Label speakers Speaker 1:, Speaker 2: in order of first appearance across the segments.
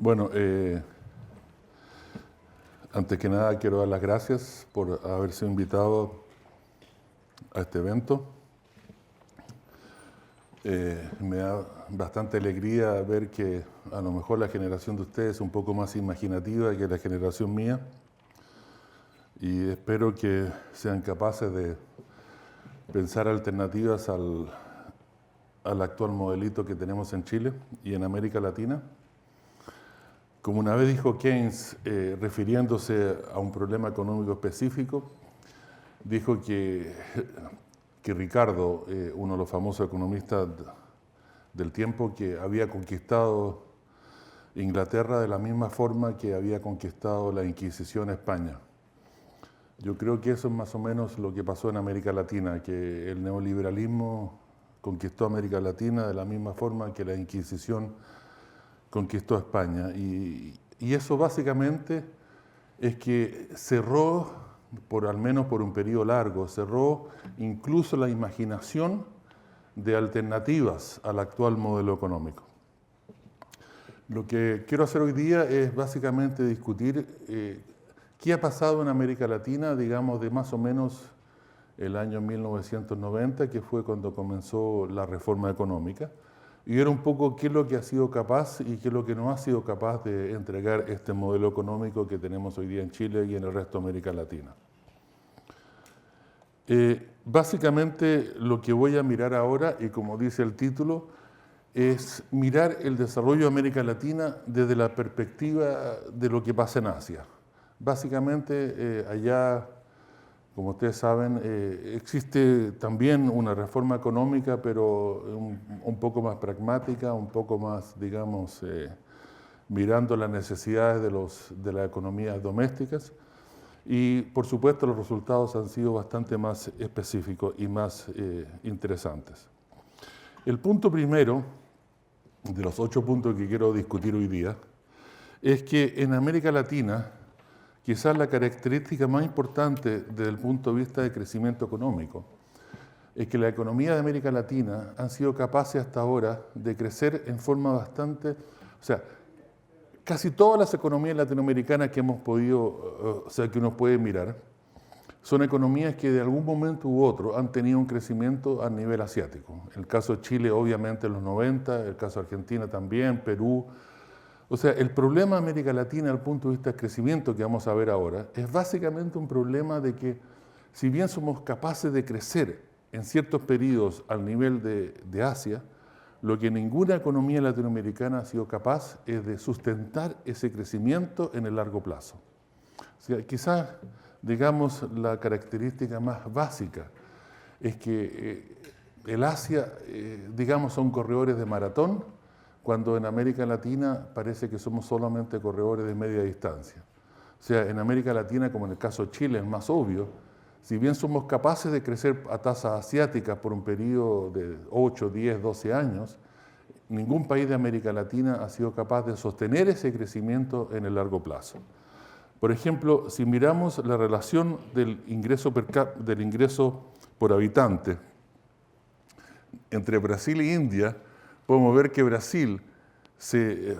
Speaker 1: Bueno, antes que nada quiero dar las gracias por haber sido invitado a este evento. Me da bastante alegría ver que a lo mejor la generación de ustedes es un poco más imaginativa que la generación mía y espero que sean capaces de pensar alternativas al actual modelito que tenemos en Chile y en América Latina. Como una vez dijo Keynes, refiriéndose a un problema económico específico, dijo que Ricardo, uno de los famosos economistas del tiempo, que había conquistado Inglaterra de la misma forma que había conquistado la Inquisición a España. Yo creo que eso es más o menos lo que pasó en América Latina, que el neoliberalismo conquistó América Latina de la misma forma que la Inquisición conquistó España. Y eso básicamente es que cerró, al menos por un periodo largo, cerró incluso la imaginación de alternativas al actual modelo económico. Lo que quiero hacer hoy día es básicamente discutir qué ha pasado en América Latina, digamos, de más o menos el año 1990, que fue cuando comenzó la reforma económica, y ver un poco qué es lo que ha sido capaz y qué es lo que no ha sido capaz de entregar este modelo económico que tenemos hoy día en Chile y en el resto de América Latina. Básicamente lo que voy a mirar ahora, y como dice el título, es mirar el desarrollo de América Latina desde la perspectiva de lo que pasa en Asia. Básicamente allá, como ustedes saben, existe también una reforma económica, pero un poco más pragmática, un poco más, digamos, mirando las necesidades de las economías domésticas. Y, por supuesto, los resultados han sido bastante más específicos y más interesantes. El punto primero, de los 8 puntos que quiero discutir hoy día, es que en América Latina, quizás la característica más importante desde el punto de vista de crecimiento económico es que la economía de América Latina han sido capaces hasta ahora de crecer en forma bastante, o sea, casi todas las economías latinoamericanas que hemos podido, que uno puede mirar, son economías que de algún momento u otro han tenido un crecimiento a nivel asiático. El caso de Chile, obviamente, en los 90, el caso de Argentina también, Perú. O sea, el problema de América Latina, desde el punto de vista del crecimiento que vamos a ver ahora, es básicamente un problema de que, si bien somos capaces de crecer en ciertos periodos al nivel de Asia, lo que ninguna economía latinoamericana ha sido capaz es de sustentar ese crecimiento en el largo plazo. O sea, quizás, digamos, la característica más básica es que el Asia, digamos, son corredores de maratón, cuando en América Latina parece que somos solamente corredores de media distancia. O sea, en América Latina, como en el caso de Chile, es más obvio, si bien somos capaces de crecer a tasas asiáticas por un periodo de 8, 10, 12 años, ningún país de América Latina ha sido capaz de sostener ese crecimiento en el largo plazo. Por ejemplo, si miramos la relación del ingreso por habitante entre Brasil e India, podemos ver que Brasil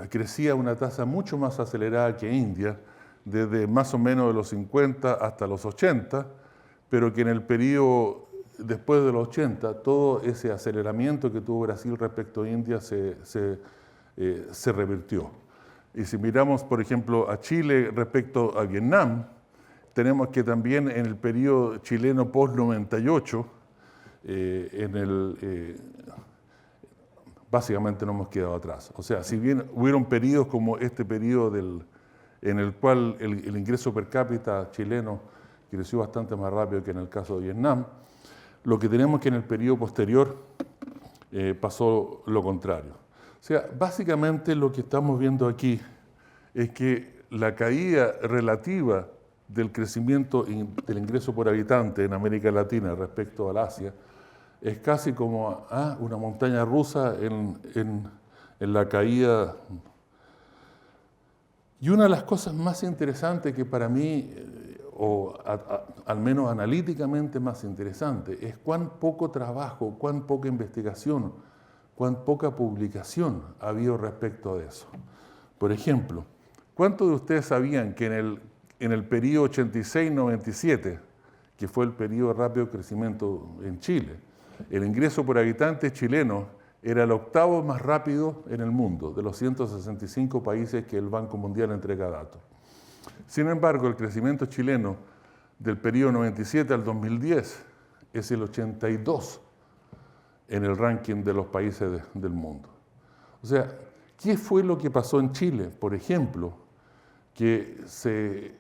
Speaker 1: crecía a una tasa mucho más acelerada que India, desde más o menos de los 50 hasta los 80, pero que en el periodo después de los 80, todo ese aceleramiento que tuvo Brasil respecto a India se revirtió. Y si miramos, por ejemplo, a Chile respecto a Vietnam, tenemos que también en el periodo chileno post-98, básicamente no hemos quedado atrás. O sea, si bien hubieron periodos como este periodo en el cual el ingreso per cápita chileno creció bastante más rápido que en el caso de Vietnam, lo que tenemos es que en el periodo posterior pasó lo contrario. O sea, básicamente lo que estamos viendo aquí es que la caída relativa del crecimiento del ingreso por habitante en América Latina respecto al Asia es casi como una montaña rusa en la caída. Y una de las cosas más interesantes que para mí, al menos analíticamente más interesante, es cuán poco trabajo, cuán poca investigación, cuán poca publicación ha habido respecto de eso. Por ejemplo, ¿cuántos de ustedes sabían que en el periodo 86-97, que fue el periodo de rápido crecimiento en Chile, el ingreso por habitante chileno era el octavo más rápido en el mundo, de los 165 países que el Banco Mundial entrega datos? Sin embargo, el crecimiento chileno del periodo 97 al 2010 es el 82 en el ranking de los países del mundo. O sea, ¿qué fue lo que pasó en Chile? Por ejemplo, que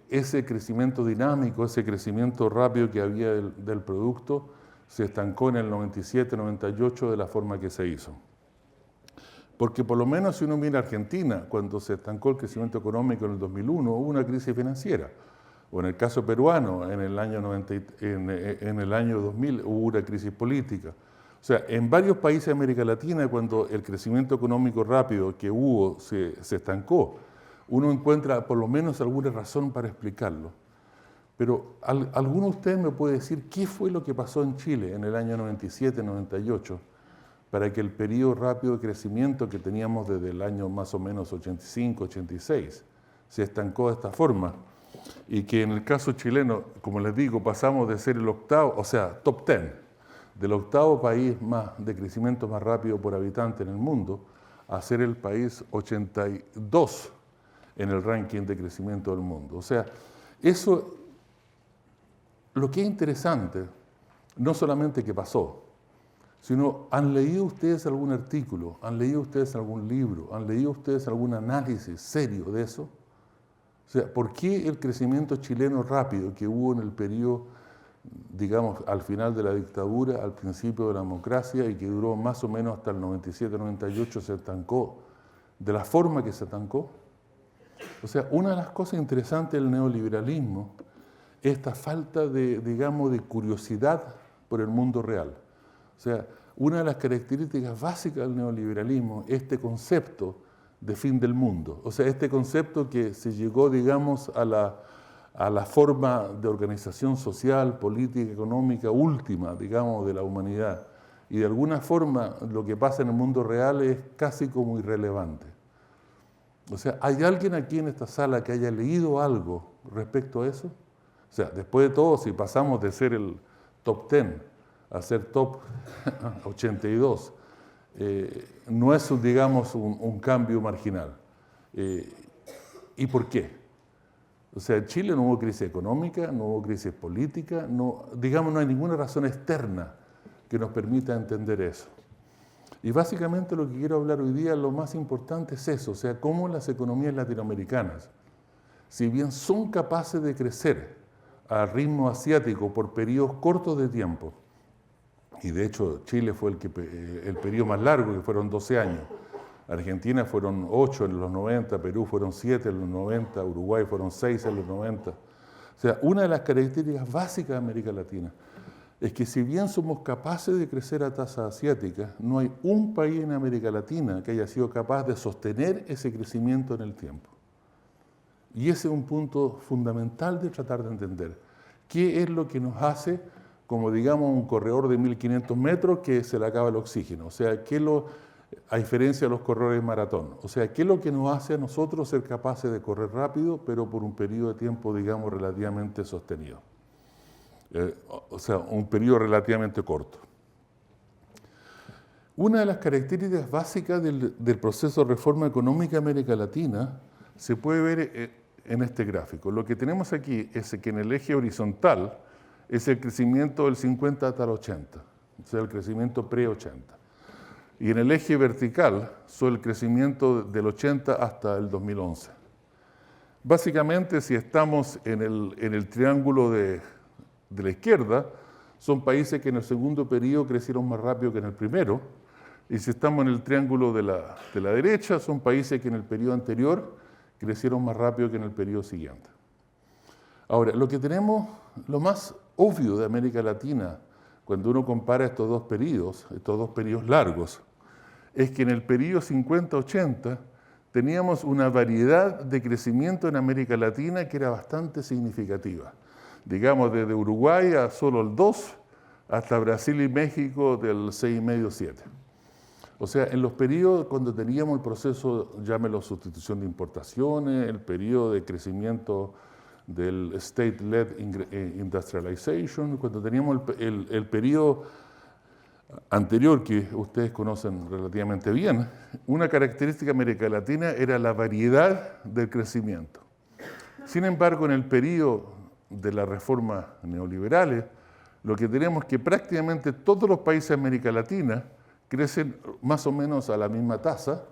Speaker 1: ese crecimiento dinámico, ese crecimiento rápido que había del producto, se estancó en el 97-98 de la forma que se hizo. Porque por lo menos si uno mira Argentina, cuando se estancó el crecimiento económico en el 2001, hubo una crisis financiera. O en el caso peruano, en el año 2000 hubo una crisis política. O sea, en varios países de América Latina, cuando el crecimiento económico rápido que hubo se estancó, uno encuentra por lo menos alguna razón para explicarlo. Pero ¿alguno de ustedes me puede decir qué fue lo que pasó en Chile en el año 97-98 para que el periodo rápido de crecimiento que teníamos desde el año más o menos 85-86 se estancó de esta forma? Y que en el caso chileno, como les digo, pasamos de ser el octavo, o sea, top 10, del octavo país más de crecimiento más rápido por habitante en el mundo, a ser el país 82 en el ranking de crecimiento del mundo. O sea, eso, lo que es interesante, no solamente que pasó, sino, ¿han leído ustedes algún artículo? ¿Han leído ustedes algún libro? ¿Han leído ustedes algún análisis serio de eso? O sea, ¿por qué el crecimiento chileno rápido que hubo en el periodo, digamos, al final de la dictadura, al principio de la democracia y que duró más o menos hasta el 97-98 se estancó de la forma que se estancó? O sea, una de las cosas interesantes del neoliberalismo es esta falta de, digamos, de curiosidad por el mundo real. O sea, una de las características básicas del neoliberalismo es este concepto de fin del mundo. O sea, este concepto que se llegó, digamos, a la forma de organización social, política, económica última, digamos, de la humanidad. Y de alguna forma lo que pasa en el mundo real es casi como irrelevante. O sea, ¿hay alguien aquí en esta sala que haya leído algo respecto a eso? O sea, después de todo, si pasamos de ser el top 10 a ser top 82, no es, digamos, un cambio marginal. ¿Y por qué? O sea, en Chile no hubo crisis económica, no hubo crisis política, digamos, no hay ninguna razón externa que nos permita entender eso. Y básicamente lo que quiero hablar hoy día, lo más importante es eso, o sea, cómo las economías latinoamericanas, si bien son capaces de crecer a ritmo asiático por periodos cortos de tiempo, y de hecho Chile fue el periodo más largo, que fueron 12 años. Argentina fueron 8 en los 90, Perú fueron 7 en los 90, Uruguay fueron 6 en los 90. O sea, una de las características básicas de América Latina es que si bien somos capaces de crecer a tasa asiática, no hay un país en América Latina que haya sido capaz de sostener ese crecimiento en el tiempo. Y ese es un punto fundamental de tratar de entender. ¿Qué es lo que nos hace, como digamos, un corredor de 1500 metros que se le acaba el oxígeno? O sea, a diferencia de los corredores de maratón. O sea, ¿qué es lo que nos hace a nosotros ser capaces de correr rápido, pero por un periodo de tiempo, digamos, relativamente sostenido? O sea, un periodo relativamente corto. Una de las características básicas del proceso de reforma económica de América Latina se puede ver en este gráfico. Lo que tenemos aquí es que en el eje horizontal es el crecimiento del 50 hasta el 80, o sea, el crecimiento pre-80. Y en el eje vertical son el crecimiento del 80 hasta el 2011. Básicamente, si estamos en el triángulo de la izquierda, son países que en el segundo periodo crecieron más rápido que en el primero, y si estamos en el triángulo de la derecha, son países que en el periodo anterior crecieron más rápido que en el periodo siguiente. Ahora, lo que tenemos, lo más obvio de América Latina, cuando uno compara estos dos periodos largos, es que en el periodo 50-80 teníamos una variedad de crecimiento en América Latina que era bastante significativa. Digamos, desde Uruguay a solo el 2, hasta Brasil y México del 6,5-7. O sea, en los periodos cuando teníamos el proceso, llámelo sustitución de importaciones, el periodo de crecimiento del State-led Industrialization, cuando teníamos el periodo anterior que ustedes conocen relativamente bien, una característica de América Latina era la variedad del crecimiento. Sin embargo, en el periodo de las reformas neoliberales, lo que tenemos es que prácticamente todos los países de América Latina crecen más o menos a la misma tasa,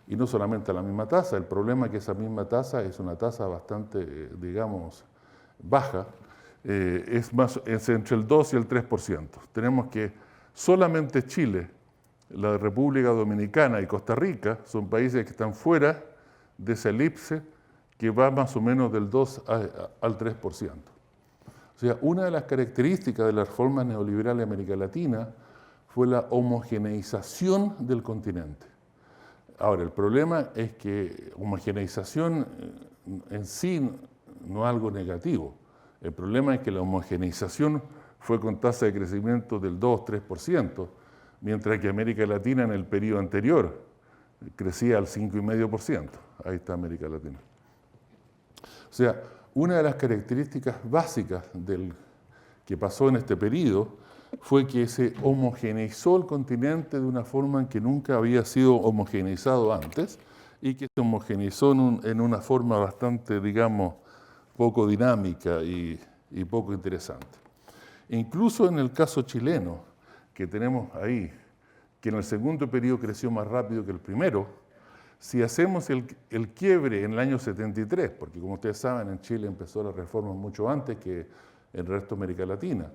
Speaker 1: y no solamente a la misma tasa, el problema es que esa misma tasa es una tasa bastante, digamos, baja, es entre el 2 y el 3%. Tenemos que solamente Chile, la República Dominicana y Costa Rica son países que están fuera de esa elipse que va más o menos del 2 al 3%. O sea, una de las características de las reformas neoliberales de América Latina fue la homogeneización del continente. Ahora, el problema es que homogeneización en sí no es algo negativo. El problema es que la homogeneización fue con tasa de crecimiento del 2-3%, mientras que América Latina en el periodo anterior crecía al 5,5%. Ahí está América Latina. O sea, una de las características básicas que pasó en este periodo fue que se homogeneizó el continente de una forma en que nunca había sido homogeneizado antes y que se homogeneizó en una forma bastante, digamos, poco dinámica y poco interesante. Incluso en el caso chileno, que tenemos ahí, que en el segundo periodo creció más rápido que el primero, si hacemos el quiebre en el año 73, porque como ustedes saben, en Chile empezó la reforma mucho antes que en el resto de América Latina.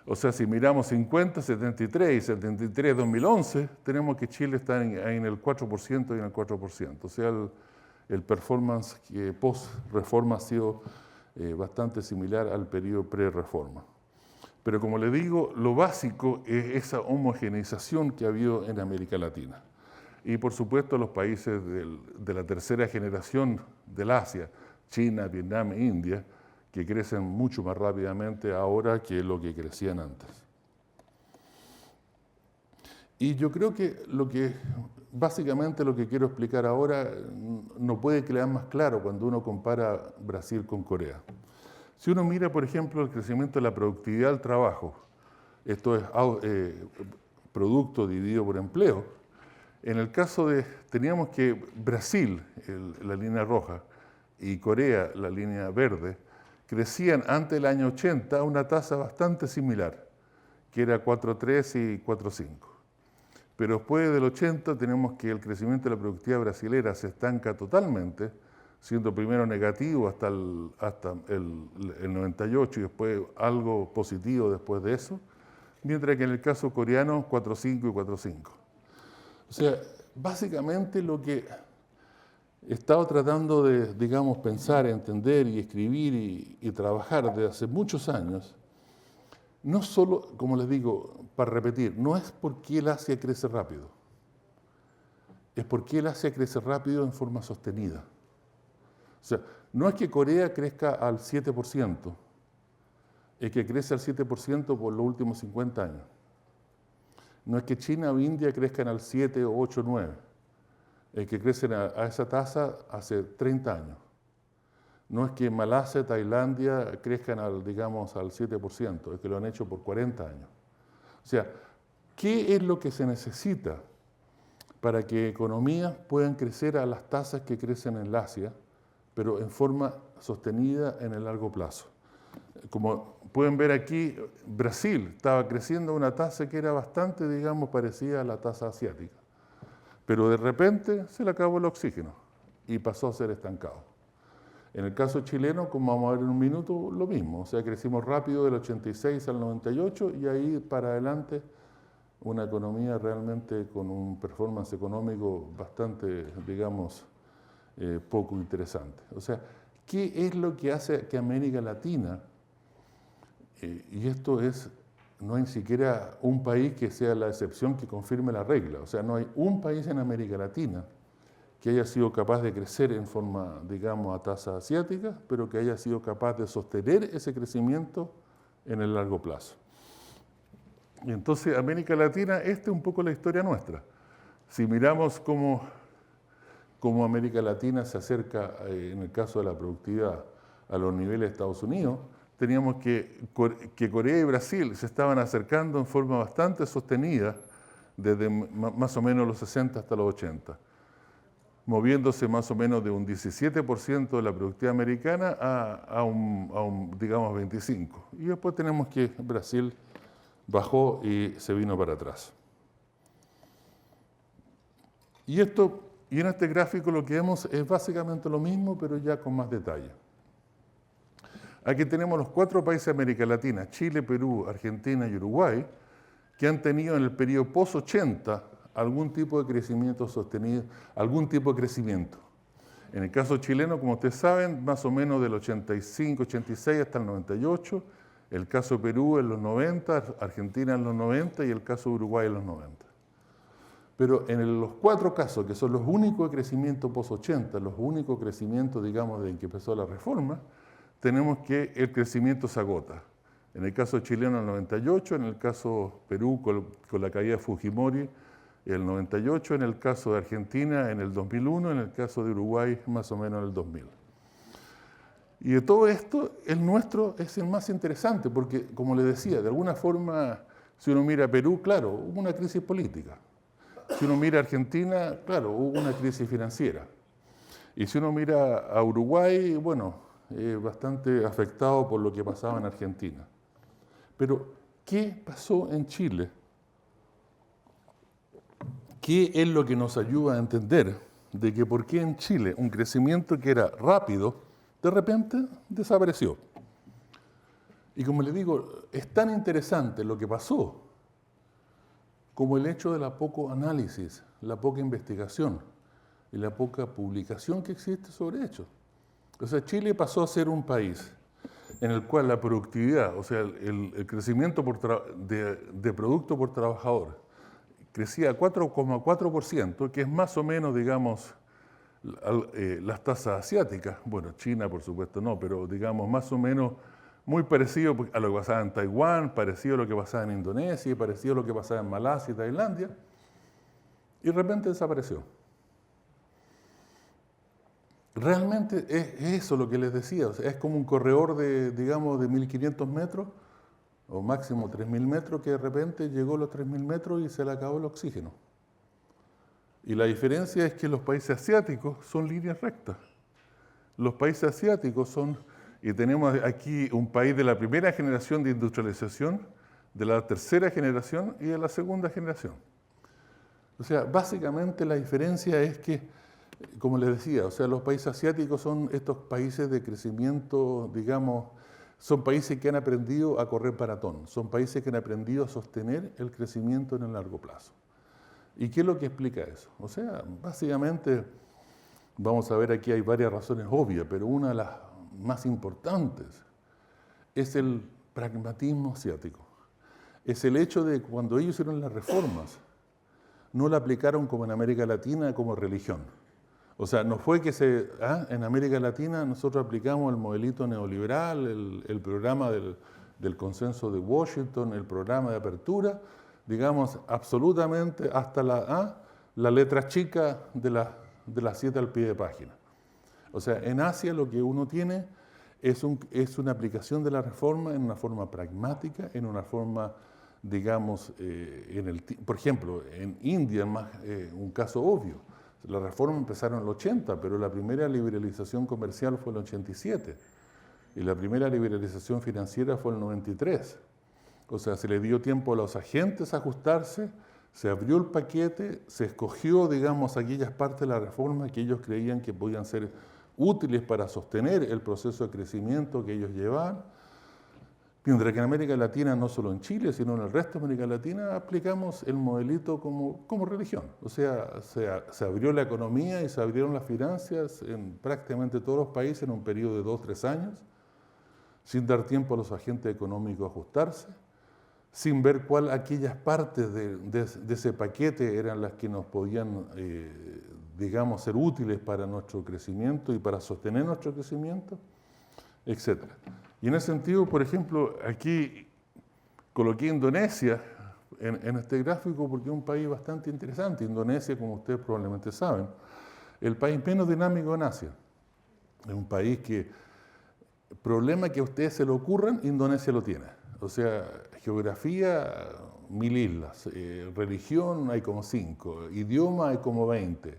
Speaker 1: O sea, si miramos 50, 73 y 73, 2011, tenemos que Chile está ahí en el 4% y en el 4%. O sea, el performance post-reforma ha sido bastante similar al periodo pre-reforma. Pero como les digo, lo básico es esa homogeneización que ha habido en América Latina. Y por supuesto los países de la tercera generación del Asia, China, Vietnam e India, que crecen mucho más rápidamente ahora que lo que crecían antes. Y yo creo que básicamente lo que quiero explicar ahora no puede quedar más claro cuando uno compara Brasil con Corea. Si uno mira, por ejemplo, el crecimiento de la productividad del trabajo, esto es producto dividido por empleo, en el caso teníamos que Brasil, la línea roja, y Corea, la línea verde, crecían antes del año 80 a una tasa bastante similar, que era 4,3 y 4,5. Pero después del 80 tenemos que el crecimiento de la productividad brasilera se estanca totalmente, siendo primero negativo hasta el 98 y después algo positivo después de eso, mientras que en el caso coreano 4,5 y 4,5. O sea, básicamente lo que he estado tratando de, digamos, pensar, entender y escribir y trabajar desde hace muchos años, no solo, como les digo, para repetir, no es porque el Asia crece rápido, es porque el Asia crece rápido en forma sostenida. O sea, no es que Corea crezca al 7%, es que crece al 7% por los últimos 50 años. No es que China o India crezcan al 7, 8, 9. Es que crecen a esa tasa hace 30 años. No es que Malasia, Tailandia crezcan digamos, al 7%, es que lo han hecho por 40 años. O sea, ¿qué es lo que se necesita para que economías puedan crecer a las tasas que crecen en el Asia, pero en forma sostenida en el largo plazo? Como pueden ver aquí, Brasil estaba creciendo a una tasa que era bastante, digamos, parecida a la tasa asiática. Pero de repente se le acabó el oxígeno y pasó a ser estancado. En el caso chileno, como vamos a ver en un minuto, lo mismo. O sea, crecimos rápido del 86 al 98 y ahí para adelante una economía realmente con un performance económico bastante, digamos, poco interesante. O sea, ¿qué es lo que hace que América Latina, y esto no hay ni siquiera un país que sea la excepción que confirme la regla, o sea, no hay un país en América Latina que haya sido capaz de crecer en forma, digamos, a tasa asiática, pero que haya sido capaz de sostener ese crecimiento en el largo plazo? Y entonces, América Latina, esta es un poco la historia nuestra. Si miramos cómo América Latina se acerca, en el caso de la productividad, a los niveles de Estados Unidos, teníamos que Corea y Brasil se estaban acercando en forma bastante sostenida desde más o menos los 60 hasta los 80, moviéndose más o menos de un 17% de la productividad americana a un, digamos, 25%. Y después tenemos que Brasil bajó y se vino para atrás. Y en este gráfico lo que vemos es básicamente lo mismo, pero ya con más detalle. Aquí tenemos los 4 países de América Latina, Chile, Perú, Argentina y Uruguay, que han tenido en el periodo post-80 algún tipo de crecimiento sostenido, algún tipo de crecimiento. En el caso chileno, como ustedes saben, más o menos del 85, 86 hasta el 98, el caso de Perú en los 90, Argentina en los 90 y el caso de Uruguay en los 90. Pero en los 4 casos, que son los únicos de crecimiento post-80, los únicos crecimientos, digamos, desde que empezó la reforma, tenemos que el crecimiento se agota. En el caso chileno, el 98, en el caso Perú, con la caída de Fujimori, el 98, en el caso de Argentina, en el 2001, en el caso de Uruguay, más o menos en el 2000. Y de todo esto, el nuestro es el más interesante, porque, como les decía, de alguna forma, si uno mira a Perú, claro, hubo una crisis política. Si uno mira a Argentina, claro, hubo una crisis financiera. Y si uno mira a Uruguay, bueno, bastante afectado por lo que pasaba en Argentina. Pero, ¿qué pasó en Chile? ¿Qué es lo que nos ayuda a entender de que por qué en Chile un crecimiento que era rápido, de repente desapareció? Y como les digo, es tan interesante lo que pasó como el hecho de la poco análisis, la poca investigación y la poca publicación que existe sobre hechos. O sea, Chile pasó a ser un país en el cual la productividad, o sea, el crecimiento de producto por trabajador, crecía a 4,4%, que es más o menos, digamos, las tasas asiáticas. Bueno, China, por supuesto, no, pero digamos, más o menos muy parecido a lo que pasaba en Taiwán, parecido a lo que pasaba en Indonesia, y parecido a lo que pasaba en Malasia y Tailandia, y de repente desapareció. Realmente es eso lo que les decía, o sea, es como un corredor de, digamos, de 1.500 metros, o máximo 3.000 metros, que de repente llegó a los 3.000 metros y se le acabó el oxígeno. Y la diferencia es que los países asiáticos son líneas rectas. Los países asiáticos son, y tenemos aquí un país de la primera generación de industrialización, de la tercera generación y de la segunda generación. O sea, básicamente la diferencia es que, como les decía, o sea, los países asiáticos son estos países de crecimiento, digamos, son países que han aprendido a correr maratón, son países que han aprendido a sostener el crecimiento en el largo plazo. ¿Y qué es lo que explica eso? O sea, básicamente, vamos a ver aquí, hay varias razones obvias, pero una de las más importantes es el pragmatismo asiático. Es el hecho de que cuando ellos hicieron las reformas, no la aplicaron como en América Latina como religión. O sea, no fue que en América Latina nosotros aplicamos el modelito neoliberal, el programa del consenso de Washington, el programa de apertura, digamos, absolutamente hasta la letra chica de las 7 al pie de página. O sea, en Asia lo que uno tiene es una aplicación de la reforma en una forma pragmática, en una forma, digamos, por ejemplo, en India, un caso obvio. Las reformas empezaron en el 80, pero la primera liberalización comercial fue en el 87 y la primera liberalización financiera fue en el 93. O sea, se le dio tiempo a los agentes a ajustarse, se abrió el paquete, se escogió, digamos, aquellas partes de la reforma que ellos creían que podían ser útiles para sostener el proceso de crecimiento que ellos llevaban. Mientras que en América Latina, no solo en Chile, sino en el resto de América Latina, aplicamos el modelito como religión. O sea, se abrió la economía y se abrieron las finanzas en prácticamente todos los países en un periodo de 2 o 3 años, sin dar tiempo a los agentes económicos a ajustarse, sin ver cuál aquellas partes de ese paquete eran las que nos podían, digamos, ser útiles para nuestro crecimiento y para sostener nuestro crecimiento, etc. Y en ese sentido, por ejemplo, aquí coloqué Indonesia, en este gráfico porque es un país bastante interesante. Indonesia, como ustedes probablemente saben, el país menos dinámico en Asia. Es un país que, problema que a ustedes se le ocurran, Indonesia lo tiene. O sea, geografía, 1000 islas, religión hay como 5, idioma hay como 20,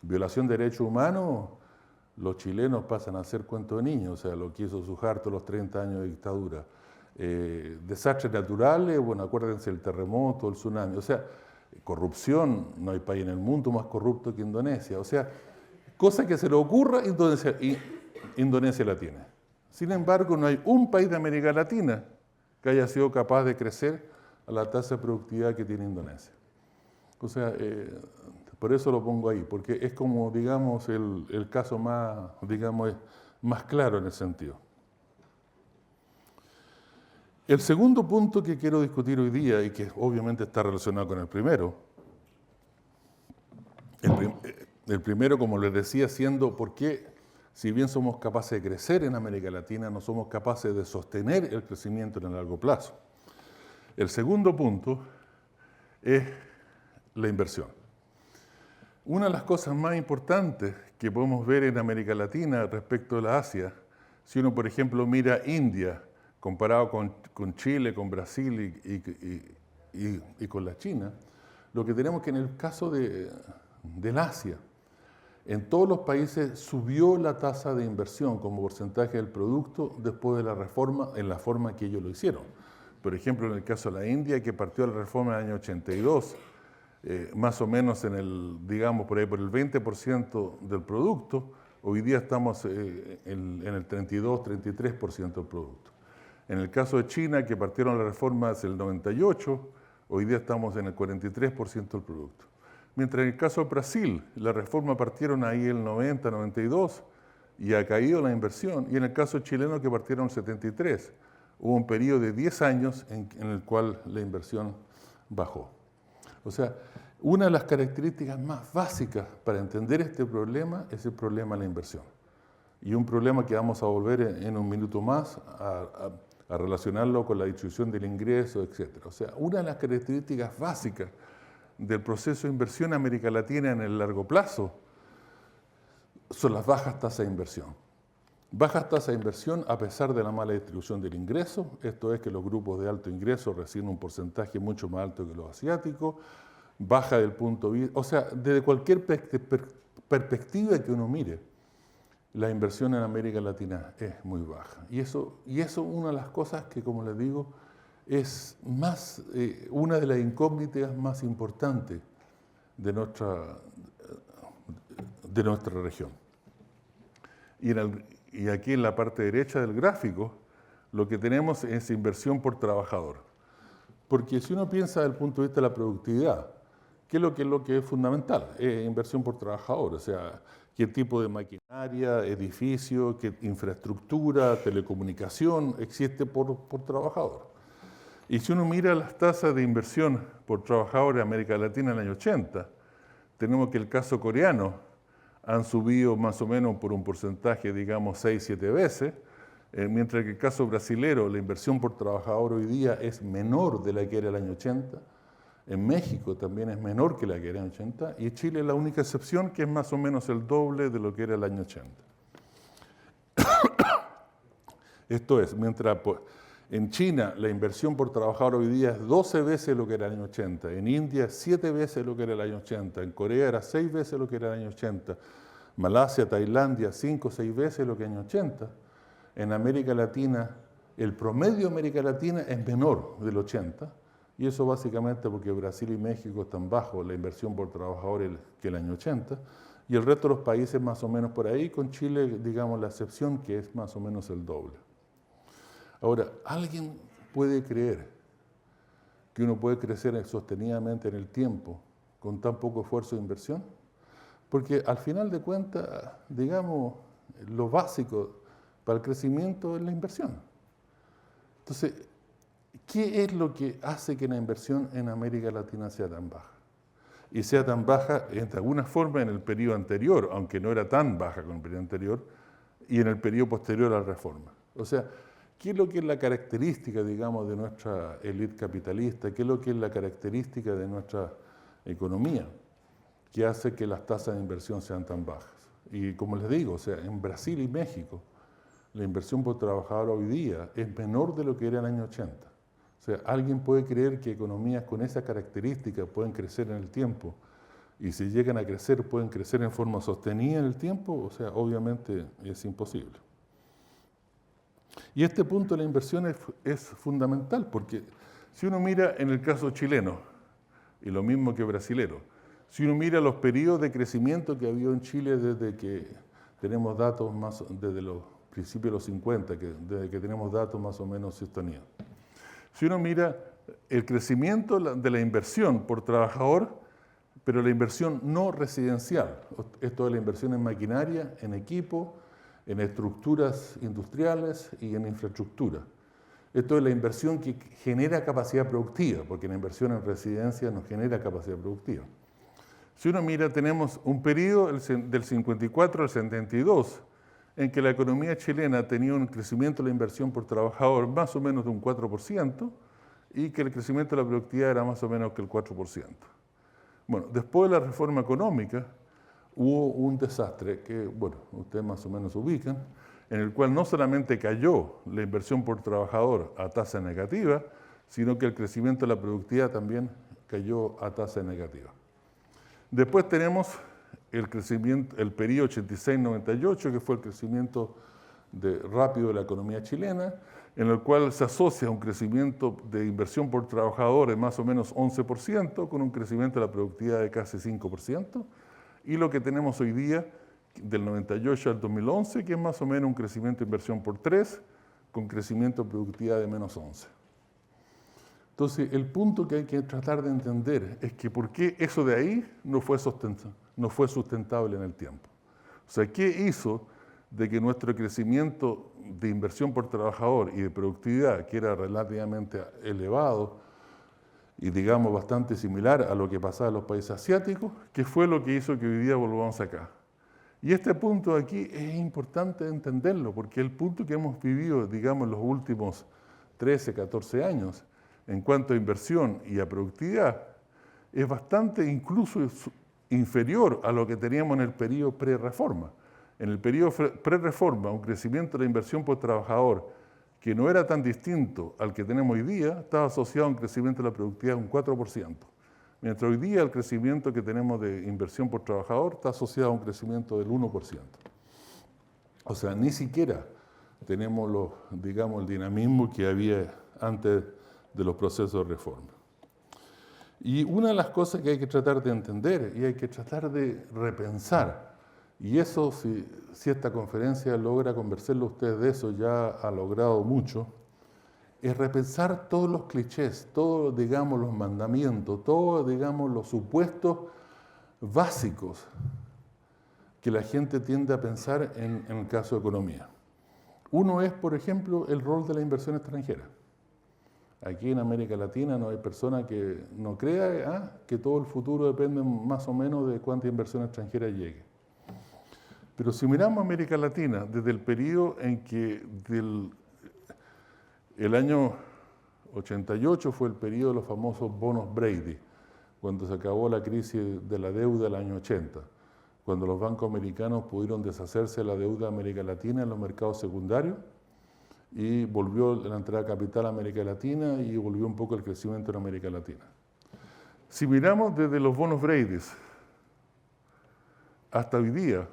Speaker 1: violación de derechos humanos, los chilenos pasan a ser cuento de niños, o sea, lo que hizo Suharto los 30 años de dictadura. Desastres naturales, bueno, acuérdense el terremoto, el tsunami, o sea, corrupción, no hay país en el mundo más corrupto que Indonesia, o sea, cosa que se le ocurra, Indonesia la tiene. Sin embargo, no hay un país de América Latina que haya sido capaz de crecer a la tasa de productividad que tiene Indonesia. O sea, por eso lo pongo ahí, porque es como, digamos, el caso más, digamos, más claro en el sentido. El segundo punto que quiero discutir hoy día, y que obviamente está relacionado con el primero, el primero, como les decía, siendo por qué, si bien somos capaces de crecer en América Latina, no somos capaces de sostener el crecimiento en el largo plazo. El segundo punto es la inversión. Una de las cosas más importantes que podemos ver en América Latina respecto a la Asia, si uno, por ejemplo, mira India, comparado con Chile, con Brasil y con la China, lo que tenemos que en el caso del Asia, en todos los países subió la tasa de inversión como porcentaje del producto después de la reforma, en la forma que ellos lo hicieron. Por ejemplo, en el caso de la India, que partió la reforma en el año 82, más o menos en el, digamos, por ahí por el 20% del producto, hoy día estamos en el 32-33% del producto. En el caso de China, que partieron las reformas en el 98, hoy día estamos en el 43% del producto. Mientras en el caso de Brasil, la reforma partieron ahí el 90-92 y ha caído la inversión. Y en el caso chileno, que partieron el 73, hubo un periodo de 10 años en el cual la inversión bajó. O sea, una de las características más básicas para entender este problema es el problema de la inversión. Y un problema que vamos a volver en un minuto más a relacionarlo con la distribución del ingreso, etc. O sea, una de las características básicas del proceso de inversión en América Latina en el largo plazo son las bajas tasas de inversión. Bajas tasas de inversión a pesar de la mala distribución del ingreso, esto es que los grupos de alto ingreso reciben un porcentaje mucho más alto que los asiáticos, baja del punto de vista, o sea, desde cualquier perspectiva que uno mire, la inversión en América Latina es muy baja. Y eso es una de las cosas que, como les digo, es una de las incógnitas más importantes de nuestra región. Y aquí en la parte derecha del gráfico, lo que tenemos es inversión por trabajador. Porque si uno piensa desde el punto de vista de la productividad, ¿qué es lo que es fundamental? Es inversión por trabajador, o sea, qué tipo de maquinaria, edificio, qué infraestructura, telecomunicación existe por trabajador. Y si uno mira las tasas de inversión por trabajador en América Latina en el año 80, tenemos que el caso coreano han subido más o menos por un porcentaje, digamos, 6-7 veces, mientras que el caso brasilero, la inversión por trabajador hoy día es menor de la que era el año 80, en México también es menor que la que era en el 80, y Chile es la única excepción que es más o menos el doble de lo que era el año 80. Esto es, mientras en China la inversión por trabajador hoy día es 12 veces lo que era el año 80, en India 7 veces lo que era el año 80, en Corea era 6 veces lo que era el año 80, Malasia, Tailandia 5 o 6 veces lo que era el año 80. En América Latina, el promedio de América Latina es menor del 80, y eso básicamente porque Brasil y México están bajo la inversión por trabajador que el año 80, y el resto de los países más o menos por ahí, con Chile, digamos, la excepción, que es más o menos el doble. Ahora, ¿alguien puede creer que uno puede crecer sostenidamente en el tiempo con tan poco esfuerzo de inversión? Porque al final de cuentas, digamos, lo básico para el crecimiento es la inversión. Entonces, ¿qué es lo que hace que la inversión en América Latina sea tan baja? Y sea tan baja, de alguna forma, en el periodo anterior, aunque no era tan baja como el periodo anterior, y en el periodo posterior a la reforma. O sea, ¿Qué es lo que es la característica, digamos, de nuestra élite capitalista? ¿Qué es lo que es la característica de nuestra economía que hace que las tasas de inversión sean tan bajas? Y como les digo, o sea, en Brasil y México, la inversión por trabajador hoy día es menor de lo que era en el año 80. O sea, ¿alguien puede creer que economías con esa característica pueden crecer en el tiempo? Y si llegan a crecer, pueden crecer en forma sostenida en el tiempo, o sea, obviamente es imposible. Y este punto de la inversión es fundamental, porque si uno mira en el caso chileno, y lo mismo que brasilero, si uno mira los periodos de crecimiento que ha habido en Chile desde que tenemos datos desde los principios de los 50, desde que tenemos datos más o menos sostenidos. Si uno mira el crecimiento de la inversión por trabajador, pero la inversión no residencial, esto es la inversión en maquinaria, en equipo, en estructuras industriales y en infraestructura. Esto es la inversión que genera capacidad productiva, porque la inversión en residencia no genera capacidad productiva. Si uno mira, tenemos un periodo del 54 al 72, en que la economía chilena tenía un crecimiento de la inversión por trabajador más o menos de un 4%, y que el crecimiento de la productividad era más o menos que el 4%. Bueno, después de la reforma económica, hubo un desastre que, bueno, ustedes más o menos ubican, en el cual no solamente cayó la inversión por trabajador a tasa negativa, sino que el crecimiento de la productividad también cayó a tasa negativa. Después tenemos el crecimiento, el periodo 86-98, que fue el crecimiento rápido de la economía chilena, en el cual se asocia un crecimiento de inversión por trabajador de más o menos 11%, con un crecimiento de la productividad de casi 5%, y lo que tenemos hoy día, del 98 al 2011, que es más o menos un crecimiento de inversión por 3, con crecimiento de productividad de menos 11. Entonces, el punto que hay que tratar de entender es que por qué eso de ahí no fue sustentable en el tiempo. O sea, ¿qué hizo de que nuestro crecimiento de inversión por trabajador y de productividad, que era relativamente elevado y digamos bastante similar a lo que pasaba en los países asiáticos, qué fue lo que hizo que hoy día volvamos acá? Y este punto aquí es importante entenderlo, porque el punto que hemos vivido, digamos, en los últimos 13, 14 años, en cuanto a inversión y a productividad, es bastante incluso inferior a lo que teníamos en el periodo pre-reforma. En el periodo pre-reforma, un crecimiento de la inversión por trabajador que no era tan distinto al que tenemos hoy día, estaba asociado a un crecimiento de la productividad de un 4%. Mientras hoy día el crecimiento que tenemos de inversión por trabajador está asociado a un crecimiento del 1%. O sea, ni siquiera tenemos digamos, el dinamismo que había antes de los procesos de reforma. Y una de las cosas que hay que tratar de entender y hay que tratar de repensar, y eso, si esta conferencia logra convencerlo a ustedes de eso, ya ha logrado mucho, es repensar todos los clichés, todos, digamos, los mandamientos, todos, digamos, los supuestos básicos que la gente tiende a pensar en el caso de economía. Uno es, por ejemplo, el rol de la inversión extranjera. Aquí en América Latina no hay persona que no crea que todo el futuro depende más o menos de cuánta inversión extranjera llegue. Pero si miramos América Latina, desde el periodo en que el año 88 fue el periodo de los famosos bonos Brady, cuando se acabó la crisis de la deuda del año 80, cuando los bancos americanos pudieron deshacerse de la deuda de América Latina en los mercados secundarios, y volvió la entrada de capital a América Latina y volvió un poco el crecimiento en América Latina. Si miramos desde los bonos Brady hasta hoy día,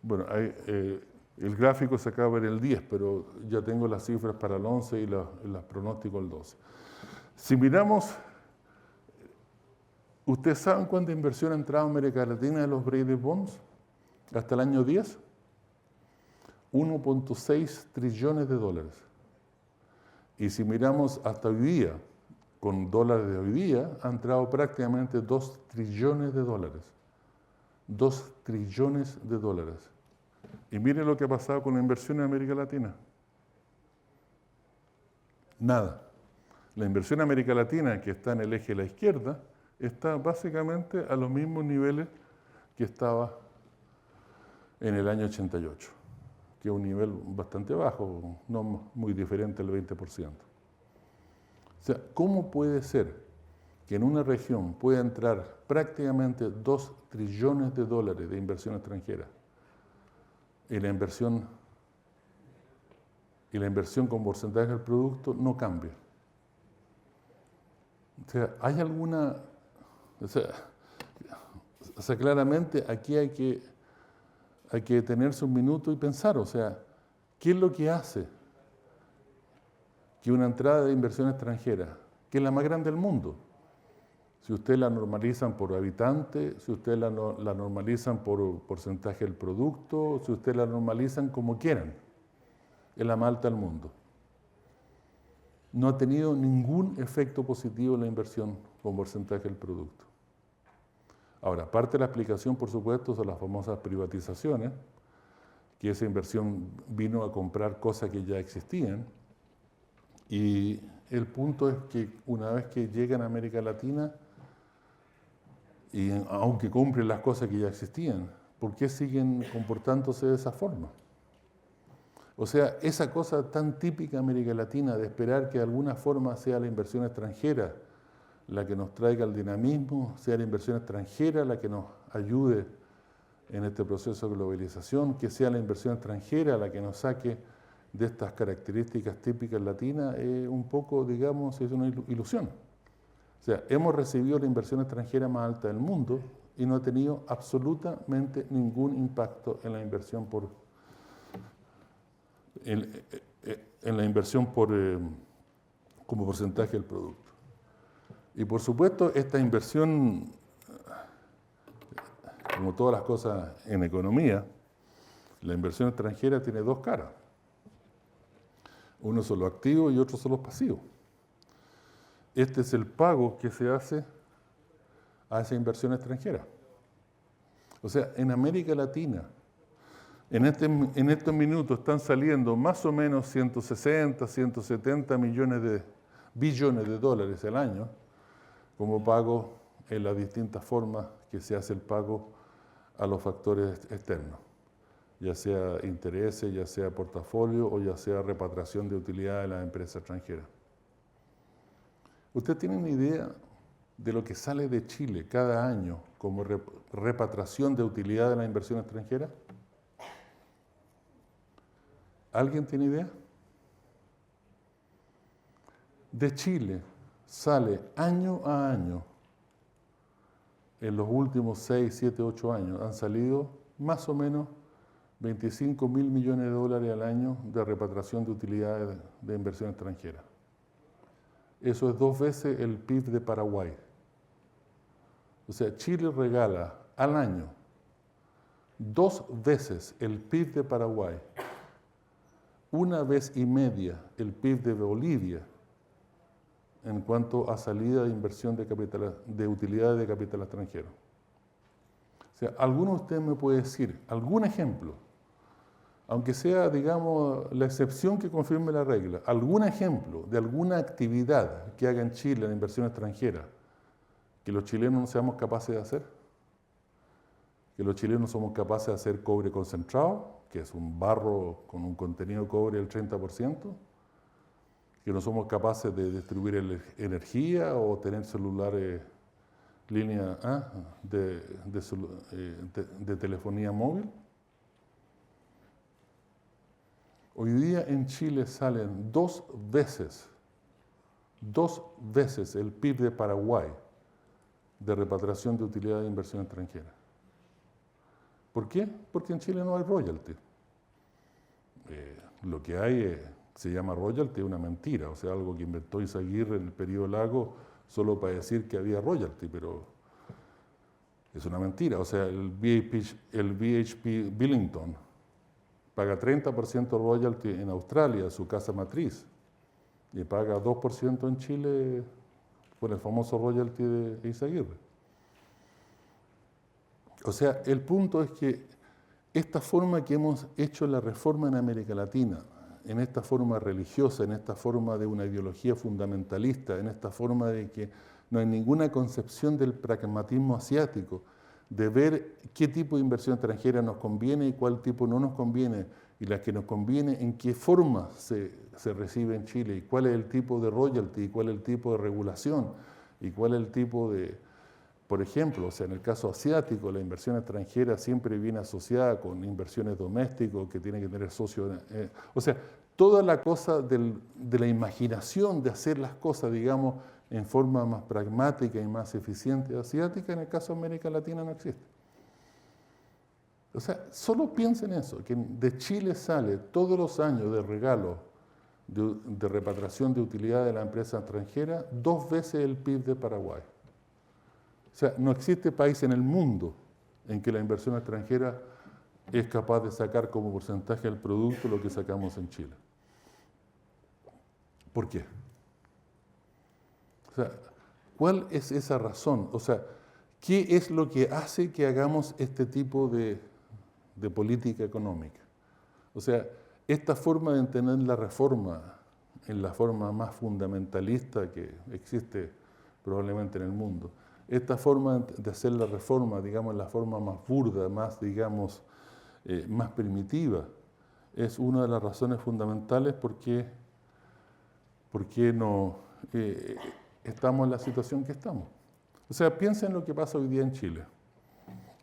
Speaker 1: bueno, el gráfico se acaba de ver el 10, pero ya tengo las cifras para el 11 y los pronósticos el 12. Si miramos, ¿ustedes saben cuánta inversión ha entrado a América Latina de los Brady Bonds hasta el año 10? 1.6 trillones de dólares. Y si miramos hasta hoy día, con dólares de hoy día, ha entrado prácticamente 2 trillones de dólares. 2 trillones de dólares. Y miren lo que ha pasado con la inversión en América Latina. Nada. La inversión en América Latina, que está en el eje de la izquierda, está básicamente a los mismos niveles que estaba en el año 88. que es un nivel bastante bajo, no muy diferente al 20%. O sea, ¿cómo puede ser que en una región pueda entrar prácticamente 2 trillones de dólares de inversión extranjera y la inversión con porcentaje del producto no cambia? O sea, hay alguna... O sea, claramente aquí hay que detenerse un minuto y pensar, o sea, ¿qué es lo que hace que una entrada de inversión extranjera, que es la más grande del mundo, si ustedes la normalizan por habitante, si ustedes la normalizan por porcentaje del producto, si ustedes la normalizan como quieran, es la más alta del mundo, no ha tenido ningún efecto positivo en la inversión con porcentaje del producto? Ahora, parte de la explicación, por supuesto, son las famosas privatizaciones, que esa inversión vino a comprar cosas que ya existían. Y el punto es que una vez que llegan a América Latina, y aunque compren las cosas que ya existían, ¿por qué siguen comportándose de esa forma? O sea, esa cosa tan típica de América Latina de esperar que de alguna forma sea la inversión extranjera la que nos traiga el dinamismo, sea la inversión extranjera la que nos ayude en este proceso de globalización, que sea la inversión extranjera la que nos saque de estas características típicas latinas, un poco, digamos, es una ilusión. O sea, hemos recibido la inversión extranjera más alta del mundo y no ha tenido absolutamente ningún impacto en la inversión como porcentaje del producto. Y por supuesto, esta inversión, como todas las cosas en economía, la inversión extranjera tiene dos caras. Uno son los activos y otros son los pasivos. Este es el pago que se hace a esa inversión extranjera. O sea, en América Latina, en estos minutos están saliendo más o menos 160, 170 billones de dólares al año como pago en las distintas formas que se hace el pago a los factores externos, ya sea intereses, ya sea portafolio o ya sea repatriación de utilidad de las empresas extranjeras. ¿Usted tiene una idea de lo que sale de Chile cada año como repatriación de utilidad de la inversión extranjera? ¿Alguien tiene idea? De Chile sale año a año, en los últimos 6, 7, 8 años, han salido más o menos 25 mil millones de dólares al año de repatriación de utilidades de inversión extranjera. Eso es 2 veces el PIB de Paraguay. O sea, Chile regala al año 2 veces el PIB de Paraguay, 1 vez y media el PIB de Bolivia en cuanto a salida de inversión de utilidades de capital extranjero. O sea, ¿alguno de ustedes me puede decir algún ejemplo, aunque sea, digamos, la excepción que confirme la regla, algún ejemplo de alguna actividad que haga en Chile en inversión extranjera que los chilenos no seamos capaces de hacer? Que los chilenos somos capaces de hacer cobre concentrado, que es un barro con un contenido de cobre del 30%, que no somos capaces de distribuir energía o tener celulares, línea de telefonía móvil. Hoy día en Chile salen 2 veces el PIB de Paraguay de repatriación de utilidad de inversión extranjera. ¿Por qué? Porque en Chile no hay royalty. Lo que hay se llama royalty, es una mentira, o sea, algo que inventó Izaguirre en el periodo Lago solo para decir que había royalty, pero es una mentira. O sea, el BHP Billington paga 30% royalty en Australia, su casa matriz, y paga 2% en Chile por el famoso royalty de Izaguirre. O sea, el punto es que esta forma que hemos hecho la reforma en América Latina, en esta forma religiosa, en esta forma de una ideología fundamentalista, en esta forma de que no hay ninguna concepción del pragmatismo asiático, de ver qué tipo de inversión extranjera nos conviene y cuál tipo no nos conviene, y las que nos conviene, en qué forma se recibe en Chile, y cuál es el tipo de royalty, y cuál es el tipo de regulación, y cuál es el tipo de, por ejemplo, o sea, en el caso asiático, la inversión extranjera siempre viene asociada con inversiones domésticas que tienen que tener socios. O sea, toda la cosa de la imaginación de hacer las cosas, digamos, en forma más pragmática y más eficiente asiática, en el caso de América Latina no existe. O sea, solo piensen eso, que de Chile sale todos los años de regalo de repatriación de utilidad de la empresa extranjera 2 veces el PIB de Paraguay. O sea, no existe país en el mundo en que la inversión extranjera es capaz de sacar como porcentaje del producto lo que sacamos en Chile. ¿Por qué? O sea, ¿cuál es esa razón? O sea, ¿qué es lo que hace que hagamos este tipo de política económica? O sea, esta forma de entender la reforma en la forma más fundamentalista que existe probablemente en el mundo, esta forma de hacer la reforma, digamos, la forma más burda, más, digamos, más primitiva, es una de las razones fundamentales por qué no estamos en la situación que estamos. O sea, piensen en lo que pasa hoy día en Chile.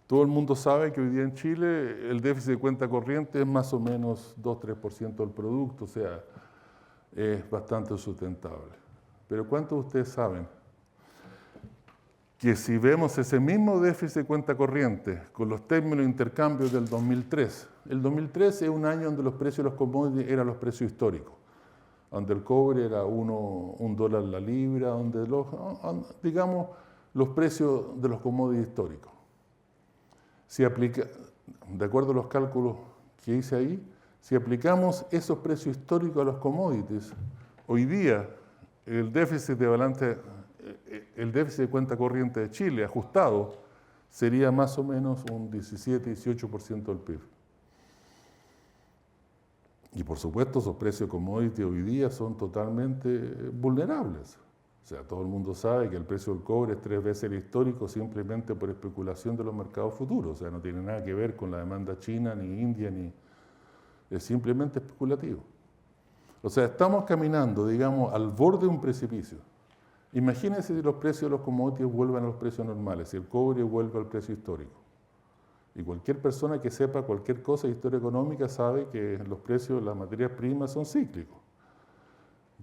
Speaker 1: Todo el mundo sabe que hoy día en Chile el déficit de cuenta corriente es más o menos 2-3% del producto, o sea, es bastante sustentable. Pero ¿cuántos de ustedes saben que si vemos ese mismo déficit de cuenta corriente con los términos de intercambio del 2003, el 2003 es un año donde los precios de los commodities eran los precios históricos, donde el cobre era $1 la libra, donde digamos los precios de los commodities históricos. Si de acuerdo a los cálculos que hice ahí, si aplicamos esos precios históricos a los commodities, hoy día el déficit de cuenta corriente de Chile ajustado sería más o menos un 17-18% del PIB. Y por supuesto, esos precios de commodities hoy día son totalmente vulnerables. O sea, todo el mundo sabe que el precio del cobre es 3 veces el histórico simplemente por especulación de los mercados futuros. O sea, no tiene nada que ver con la demanda china, ni india, es simplemente especulativo. O sea, estamos caminando, digamos, al borde de un precipicio. Imagínense si los precios de los commodities vuelven a los precios normales, si el cobre vuelve al precio histórico. Y cualquier persona que sepa cualquier cosa de historia económica sabe que los precios de las materias primas son cíclicos,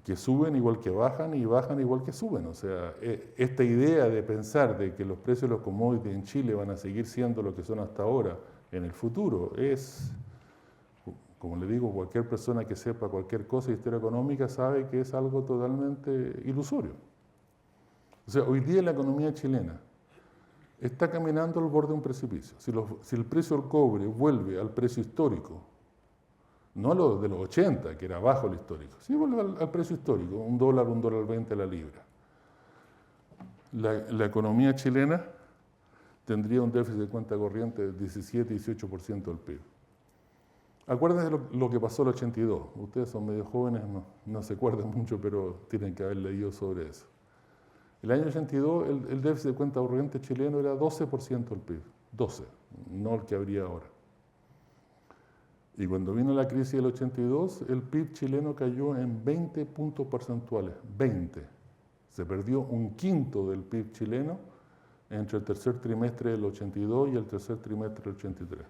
Speaker 1: que suben igual que bajan y bajan igual que suben. O sea, esta idea de pensar de que los precios de los commodities en Chile van a seguir siendo lo que son hasta ahora en el futuro es, como le digo, cualquier persona que sepa cualquier cosa de historia económica sabe que es algo totalmente ilusorio. O sea, hoy día la economía chilena está caminando al borde de un precipicio. Si el precio del cobre vuelve al precio histórico, no a lo de los 80, que era bajo el histórico, sí vuelve al precio histórico, $1, $1.20 la libra. La economía chilena tendría un déficit de cuenta corriente de 17-18% del PIB. Acuérdense lo que pasó en el 82. Ustedes son medio jóvenes, no se acuerdan mucho, pero tienen que haber leído sobre eso. El año 82, el déficit de cuenta corriente chileno era 12% del PIB. 12, no el que habría ahora. Y cuando vino la crisis del 82, el PIB chileno cayó en 20 puntos porcentuales. 20. Se perdió un quinto del PIB chileno entre el tercer trimestre del 82 y el tercer trimestre del 83.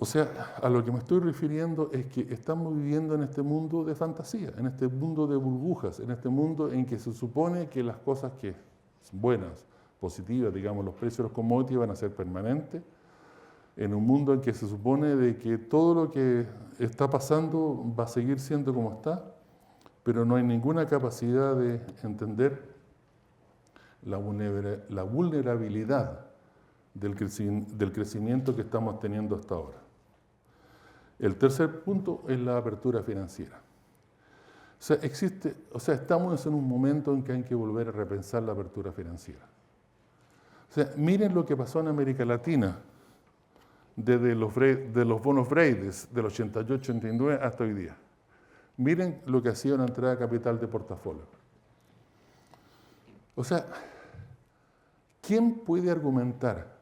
Speaker 1: O sea, a lo que me estoy refiriendo es que estamos viviendo en este mundo de fantasía, en este mundo de burbujas, en este mundo en que se supone que las cosas que son buenas, positivas, digamos, los precios de los commodities van a ser permanentes, en un mundo en que se supone de que todo lo que está pasando va a seguir siendo como está, pero no hay ninguna capacidad de entender la vulnerabilidad del crecimiento que estamos teniendo hasta ahora. El tercer punto es la apertura financiera. O sea, estamos en un momento en que hay que volver a repensar la apertura financiera. O sea, miren lo que pasó en América Latina desde los bonos Braves del 88-89 hasta hoy día. Miren lo que ha sido la entrada de capital de portafolio. O sea, ¿quién puede argumentar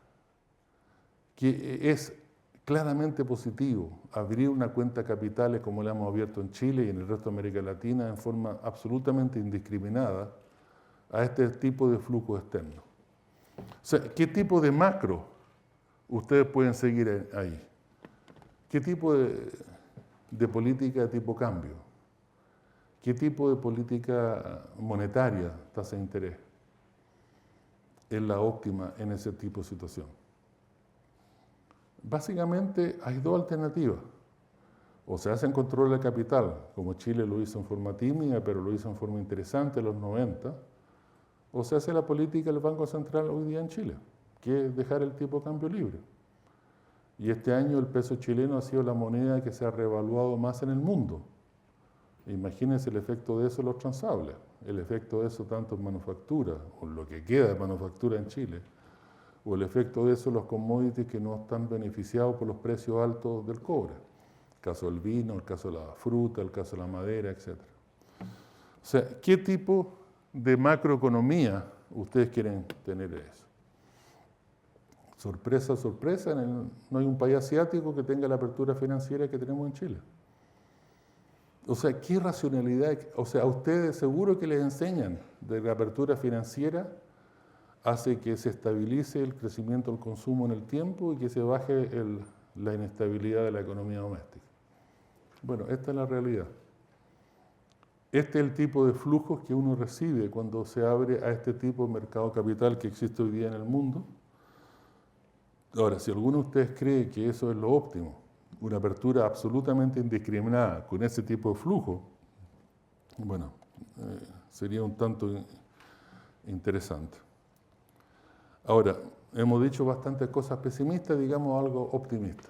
Speaker 1: que claramente positivo abrir una cuenta de capitales como la hemos abierto en Chile y en el resto de América Latina en forma absolutamente indiscriminada a este tipo de flujo externo. O sea, ¿qué tipo de macro ustedes pueden seguir ahí? ¿Qué tipo de política de tipo cambio? ¿Qué tipo de política monetaria, tasa de interés, es la óptima en ese tipo de situación? Básicamente hay dos alternativas. O se hace en control del capital, como Chile lo hizo en forma tímida, pero lo hizo en forma interesante en los 90, o se hace la política del Banco Central hoy día en Chile, que es dejar el tipo de cambio libre. Y este año el peso chileno ha sido la moneda que se ha revaluado más en el mundo. Imagínense el efecto de eso en los transables, el efecto de eso tanto en manufactura, o lo que queda de manufactura en Chile, o el efecto de eso en los commodities que no están beneficiados por los precios altos del cobre. El caso del vino, el caso de la fruta, el caso de la madera, etc. O sea, ¿qué tipo de macroeconomía ustedes quieren tener eso? Sorpresa, sorpresa, no hay un país asiático que tenga la apertura financiera que tenemos en Chile. O sea, ¿qué racionalidad? O sea, a ustedes seguro que les enseñan de la apertura financiera hace que se estabilice el crecimiento del consumo en el tiempo y que se baje la inestabilidad de la economía doméstica. Bueno, esta es la realidad. Este es el tipo de flujos que uno recibe cuando se abre a este tipo de mercado capital que existe hoy día en el mundo. Ahora, si alguno de ustedes cree que eso es lo óptimo, una apertura absolutamente indiscriminada con ese tipo de flujo, bueno, sería un tanto interesante. Ahora, hemos dicho bastantes cosas pesimistas, digamos algo optimista.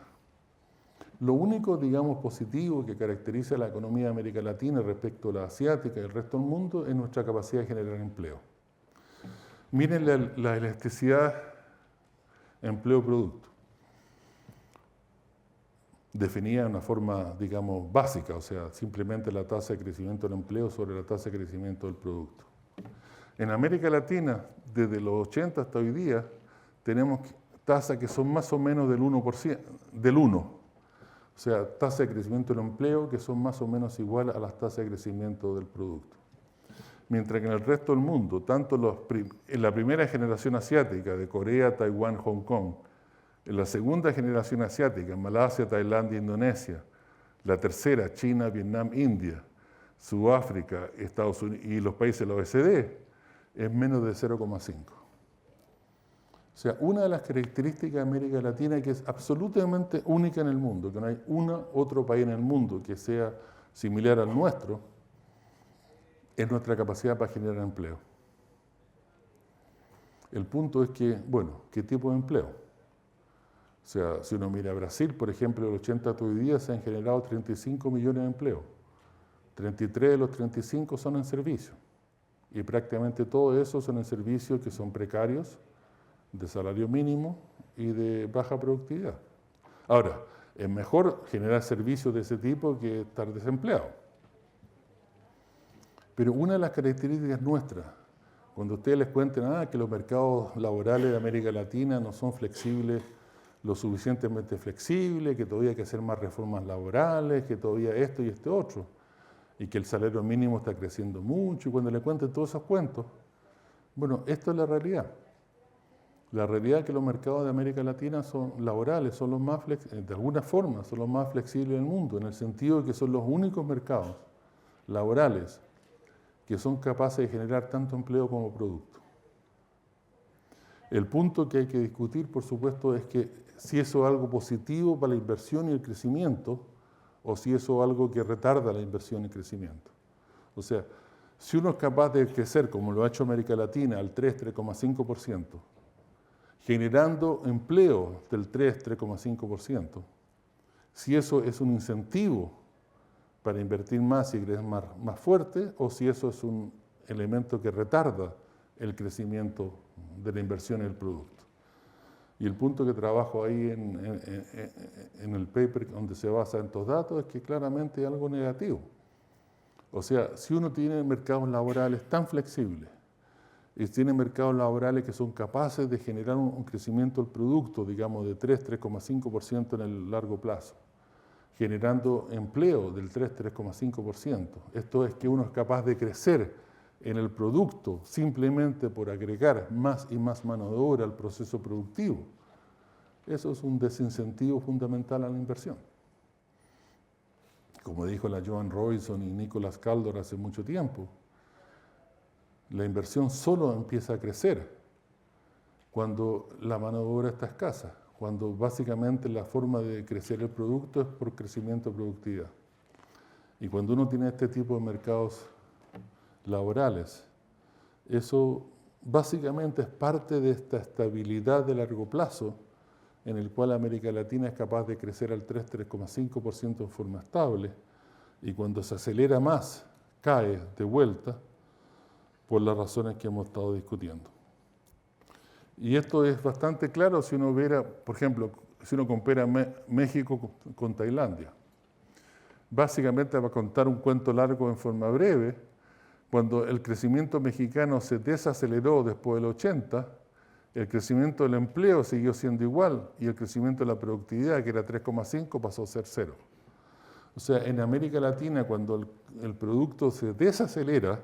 Speaker 1: Lo único, digamos, positivo que caracteriza a la economía de América Latina respecto a la asiática y el resto del mundo es nuestra capacidad de generar empleo. Miren la elasticidad empleo-producto. Definida de una forma, digamos, básica, o sea, simplemente la tasa de crecimiento del empleo sobre la tasa de crecimiento del producto. En América Latina, desde los 80 hasta hoy día, tenemos tasas que son más o menos del 1%, del 1%. O sea, tasas de crecimiento del empleo que son más o menos iguales a las tasas de crecimiento del producto. Mientras que en el resto del mundo, tanto en la primera generación asiática de Corea, Taiwán, Hong Kong, en la segunda generación asiática, Malasia, Tailandia, Indonesia, la tercera, China, Vietnam, India, Sudáfrica, Estados Unidos y los países de la OECD, es menos de 0,5. O sea, una de las características de América Latina que es absolutamente única en el mundo, que no hay otro país en el mundo que sea similar al nuestro, es nuestra capacidad para generar empleo. El punto es que, bueno, ¿qué tipo de empleo? O sea, si uno mira a Brasil, por ejemplo, en el 80 hasta hoy día se han generado 35 millones de empleos. 33 de los 35 son en servicios. Y prácticamente todos esos son en servicios que son precarios, de salario mínimo y de baja productividad. Ahora, es mejor generar servicios de ese tipo que estar desempleado. Pero una de las características nuestras, cuando ustedes les cuenten que los mercados laborales de América Latina no son flexibles, lo suficientemente flexibles, que todavía hay que hacer más reformas laborales, que todavía esto y este otro, y que el salario mínimo está creciendo mucho, y cuando le cuenten todos esos cuentos, bueno, esto es la realidad. La realidad es que los mercados de América Latina son laborales, son los más de alguna forma son los más flexibles del mundo, en el sentido de que son los únicos mercados laborales que son capaces de generar tanto empleo como producto. El punto que hay que discutir, por supuesto, es que si eso es algo positivo para la inversión y el crecimiento, o si eso es algo que retarda la inversión y el crecimiento. O sea, si uno es capaz de crecer, como lo ha hecho América Latina, al 3,5%, generando empleo del 3,5%, si eso es un incentivo para invertir más y crecer más fuerte, o si eso es un elemento que retarda el crecimiento de la inversión y el producto. Y el punto que trabajo ahí en el paper donde se basa en estos datos es que claramente hay algo negativo. O sea, si uno tiene mercados laborales tan flexibles, y tiene mercados laborales que son capaces de generar un crecimiento del producto, digamos, de 3,5% en el largo plazo, generando empleo del 3,5%. Esto es que uno es capaz de crecer en el producto simplemente por agregar más y más mano de obra al proceso productivo. Eso es un desincentivo fundamental a la inversión. Como dijo la Joan Robinson y Nicholas Kaldor hace mucho tiempo, la inversión solo empieza a crecer cuando la mano de obra está escasa, cuando básicamente la forma de crecer el producto es por crecimiento de productividad. Y cuando uno tiene este tipo de mercados laborales, eso básicamente es parte de esta estabilidad de largo plazo en el cual América Latina es capaz de crecer al 3,5% en forma estable, y cuando se acelera más, cae de vuelta por las razones que hemos estado discutiendo. Y esto es bastante claro si uno viera, por ejemplo, si uno compara México con Tailandia. Básicamente, para contar un cuento largo en forma breve, cuando el crecimiento mexicano se desaceleró después del 80, el crecimiento del empleo siguió siendo igual y el crecimiento de la productividad, que era 3,5, pasó a ser 0. O sea, en América Latina, cuando el producto se desacelera,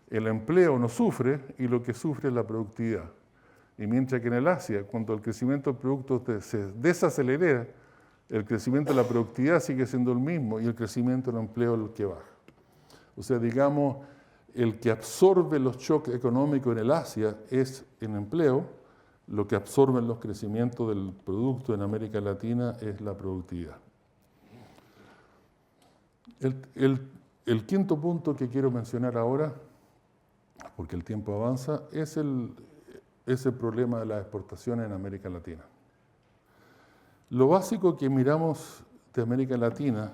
Speaker 1: el empleo no sufre y lo que sufre es la productividad. Y mientras que en el Asia, cuando el crecimiento del producto se desacelera, el crecimiento de la productividad sigue siendo el mismo y el crecimiento del empleo es el que baja. O sea, digamos, el que absorbe los shocks económicos en el Asia es el empleo, lo que absorben los crecimientos del producto en América Latina es la productividad. El quinto punto que quiero mencionar ahora, porque el tiempo avanza, es el problema de las exportaciones en América Latina. Lo básico que miramos de América Latina,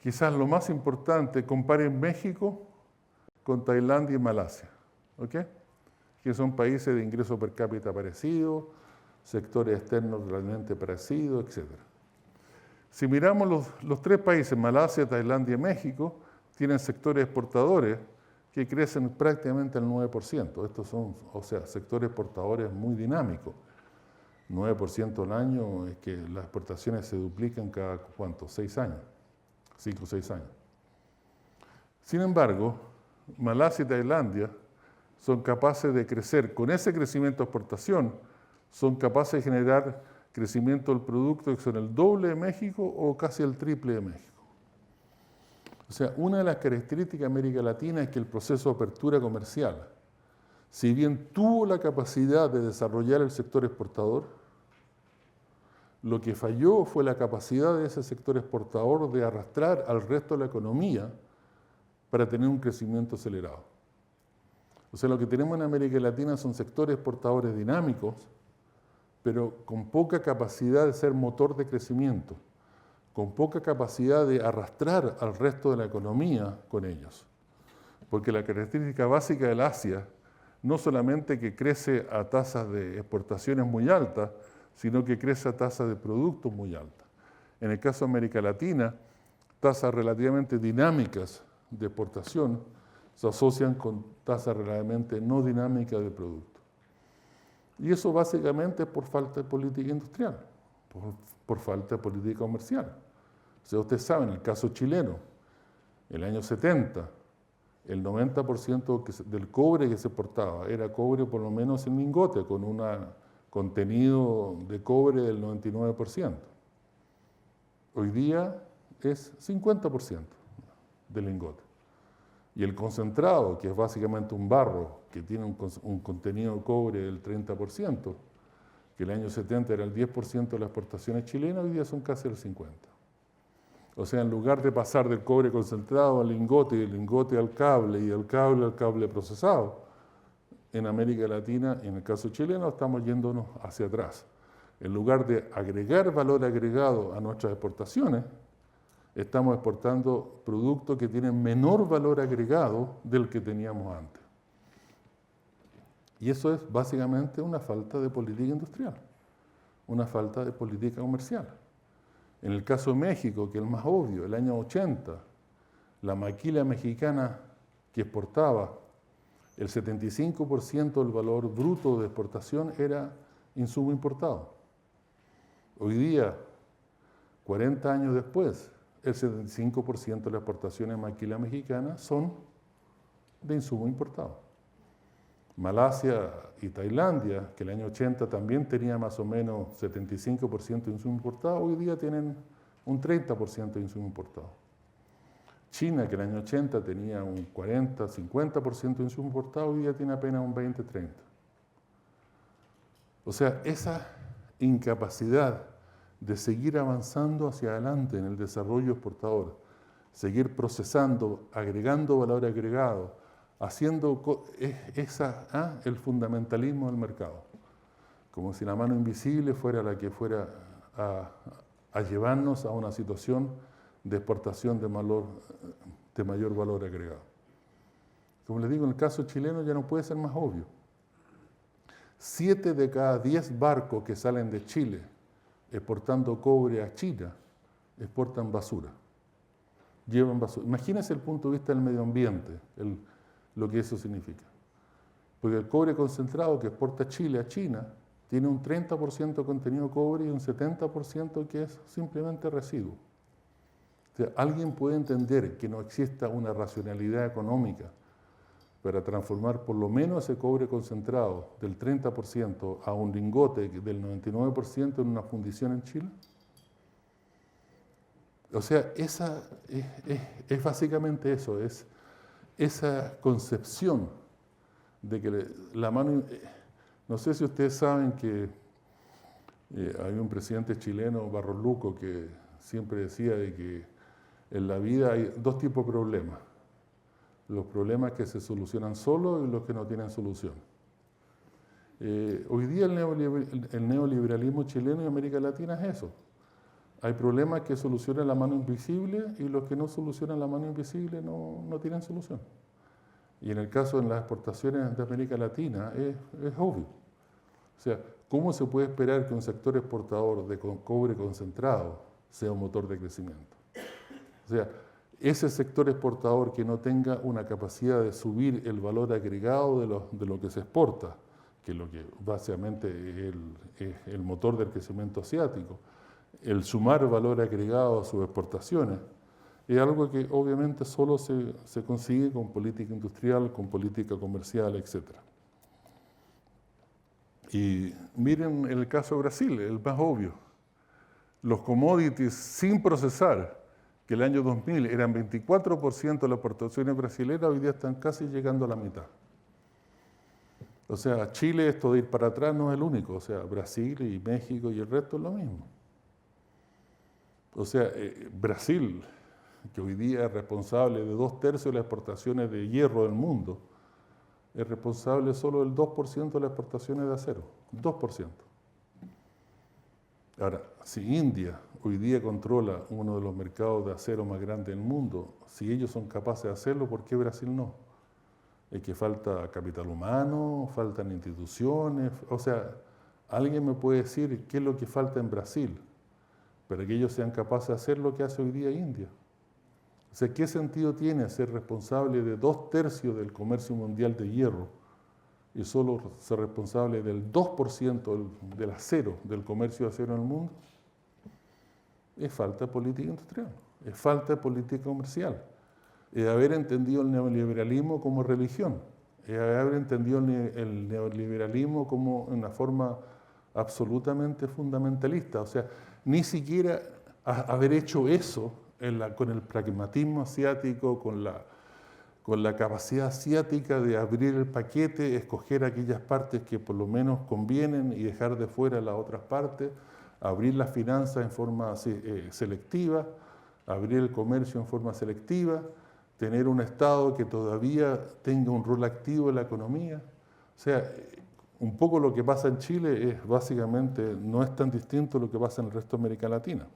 Speaker 1: quizás lo más importante, comparen México con Tailandia y Malasia, ¿ok? Que son países de ingreso per cápita parecido, sectores externos realmente parecidos, etc. Si miramos los tres países, Malasia, Tailandia y México, tienen sectores exportadores que crecen prácticamente al 9%. Estos son, o sea, sectores exportadores muy dinámicos. 9% al año es que las exportaciones se duplican cada, ¿cuánto? 6 años, 5 o 6 años. Sin embargo, Malasia y Tailandia son capaces de crecer, con ese crecimiento de exportación, son capaces de generar crecimiento del producto que son el doble de México o casi el triple de México. O sea, una de las características de América Latina es que el proceso de apertura comercial, si bien tuvo la capacidad de desarrollar el sector exportador, lo que falló fue la capacidad de ese sector exportador de arrastrar al resto de la economía para tener un crecimiento acelerado. O sea, lo que tenemos en América Latina son sectores exportadores dinámicos, pero con poca capacidad de ser motor de crecimiento, con poca capacidad de arrastrar al resto de la economía con ellos. Porque la característica básica del Asia no solamente que crece a tasas de exportaciones muy altas, sino que crece a tasas de productos muy altas. En el caso de América Latina, tasas relativamente dinámicas de exportación se asocian con tasas relativamente no dinámicas de producto. Y eso básicamente es por falta de política industrial, por falta de política comercial. O sea, ustedes saben, el caso chileno, el año 70, el 90% del cobre que se exportaba era cobre por lo menos en lingote, con un contenido de cobre del 99%. Hoy día es 50% de lingote. Y el concentrado, que es básicamente un barro que tiene un contenido de cobre del 30%, que el año 70 era el 10% de las exportaciones chilenas, hoy día son casi el 50%. O sea, en lugar de pasar del cobre concentrado al lingote y del lingote al cable y del cable al cable procesado, en América Latina, en el caso chileno, estamos yéndonos hacia atrás. En lugar de agregar valor agregado a nuestras exportaciones, estamos exportando productos que tienen menor valor agregado del que teníamos antes. Y eso es básicamente una falta de política industrial, una falta de política comercial. En el caso de México, que es el más obvio, el año 80, la maquila mexicana que exportaba el 75% del valor bruto de exportación era insumo importado. Hoy día, 40 años después, el 75% de las exportaciones de maquila mexicana son de insumo importado. Malasia y Tailandia, que el año 80 también tenía más o menos 75% de insumo importado, hoy día tienen un 30% de insumo importado. China, que el año 80 tenía un 40, 50% de insumo importado, hoy día tiene apenas un 20, 30. O sea, esa incapacidad de seguir avanzando hacia adelante en el desarrollo exportador, seguir procesando, agregando valor agregado, haciendo el fundamentalismo del mercado. Como si la mano invisible fuera la que fuera a llevarnos a una situación de exportación de mayor valor agregado. Como les digo, en el caso chileno ya no puede ser más obvio. 7 de cada 10 barcos que salen de Chile exportando cobre a China exportan basura. Llevan basura. Imagínense el punto de vista del medio ambiente, lo que eso significa. Porque el cobre concentrado que exporta Chile a China tiene un 30% de contenido de cobre y un 70% que es simplemente residuo. O sea, ¿alguien puede entender que no exista una racionalidad económica para transformar por lo menos ese cobre concentrado del 30% a un lingote del 99% en una fundición en Chile? O sea, es básicamente eso, es esa concepción de que la mano... No sé si ustedes saben que hay un presidente chileno, Barros Luco, que siempre decía de que en la vida hay dos tipos de problemas. Los problemas que se solucionan solos y los que no tienen solución. Hoy día el neoliberalismo chileno y América Latina es eso. Hay problemas que solucionan la mano invisible y los que no solucionan la mano invisible no tienen solución. Y en el caso de las exportaciones de América Latina es obvio. O sea, ¿cómo se puede esperar que un sector exportador de cobre concentrado sea un motor de crecimiento? O sea, ese sector exportador que no tenga una capacidad de subir el valor agregado de lo que se exporta, que es lo que básicamente es el motor del crecimiento asiático, el sumar valor agregado a sus exportaciones, es algo que obviamente solo se consigue con política industrial, con política comercial, etc. Y miren el caso de Brasil, el más obvio. Los commodities sin procesar, que el año 2000 eran 24% de las exportaciones brasileñas, hoy día están casi llegando a la mitad. O sea, Chile, esto de ir para atrás no es el único, o sea, Brasil y México y el resto es lo mismo. O sea, Brasil, que hoy día es responsable de 2/3 de las exportaciones de hierro del mundo, es responsable solo del 2% de las exportaciones de acero, 2%. Ahora, si India hoy día controla uno de los mercados de acero más grandes del mundo, si ellos son capaces de hacerlo, ¿por qué Brasil no? Es que falta capital humano, faltan instituciones, o sea, ¿alguien me puede decir qué es lo que falta en Brasil para que ellos sean capaces de hacer lo que hace hoy día India? O sea, ¿qué sentido tiene ser responsable de 2/3 del comercio mundial de hierro y solo ser responsable del 2% del acero, del comercio de acero en el mundo? Es falta de política industrial, es falta de política comercial, es haber entendido el neoliberalismo como religión, es haber entendido el neoliberalismo como una forma absolutamente fundamentalista. O sea, ni siquiera haber hecho eso con el pragmatismo asiático, con la capacidad asiática de abrir el paquete, escoger aquellas partes que por lo menos convienen y dejar de fuera las otras partes, abrir las finanzas en forma selectiva, abrir el comercio en forma selectiva, tener un Estado que todavía tenga un rol activo en la economía. O sea, un poco lo que pasa en Chile es básicamente, no es tan distinto a lo que pasa en el resto de América Latina.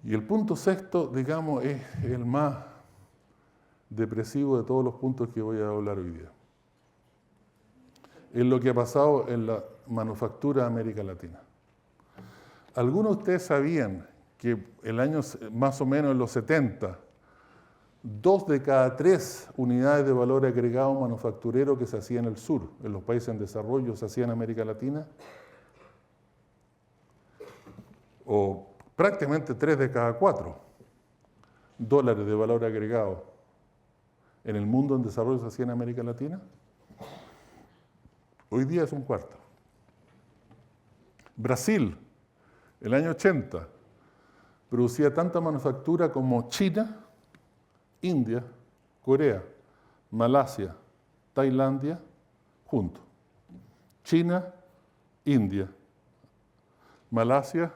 Speaker 1: Y el punto sexto, digamos, es el más depresivo de todos los puntos que voy a hablar hoy día. Es lo que ha pasado en la manufactura de América Latina. Algunos de ustedes sabían que el año más o menos en los 70, 2 de cada 3 unidades de valor agregado manufacturero que se hacía en el sur, en los países en desarrollo, se hacía en América Latina, o prácticamente 3 de cada 4 dólares de valor agregado en el mundo en desarrollo se hacía en América Latina. Hoy día es un cuarto. Brasil, el año 80, producía tanta manufactura como China, India, Corea, Malasia, Tailandia, juntos. China, India, Malasia,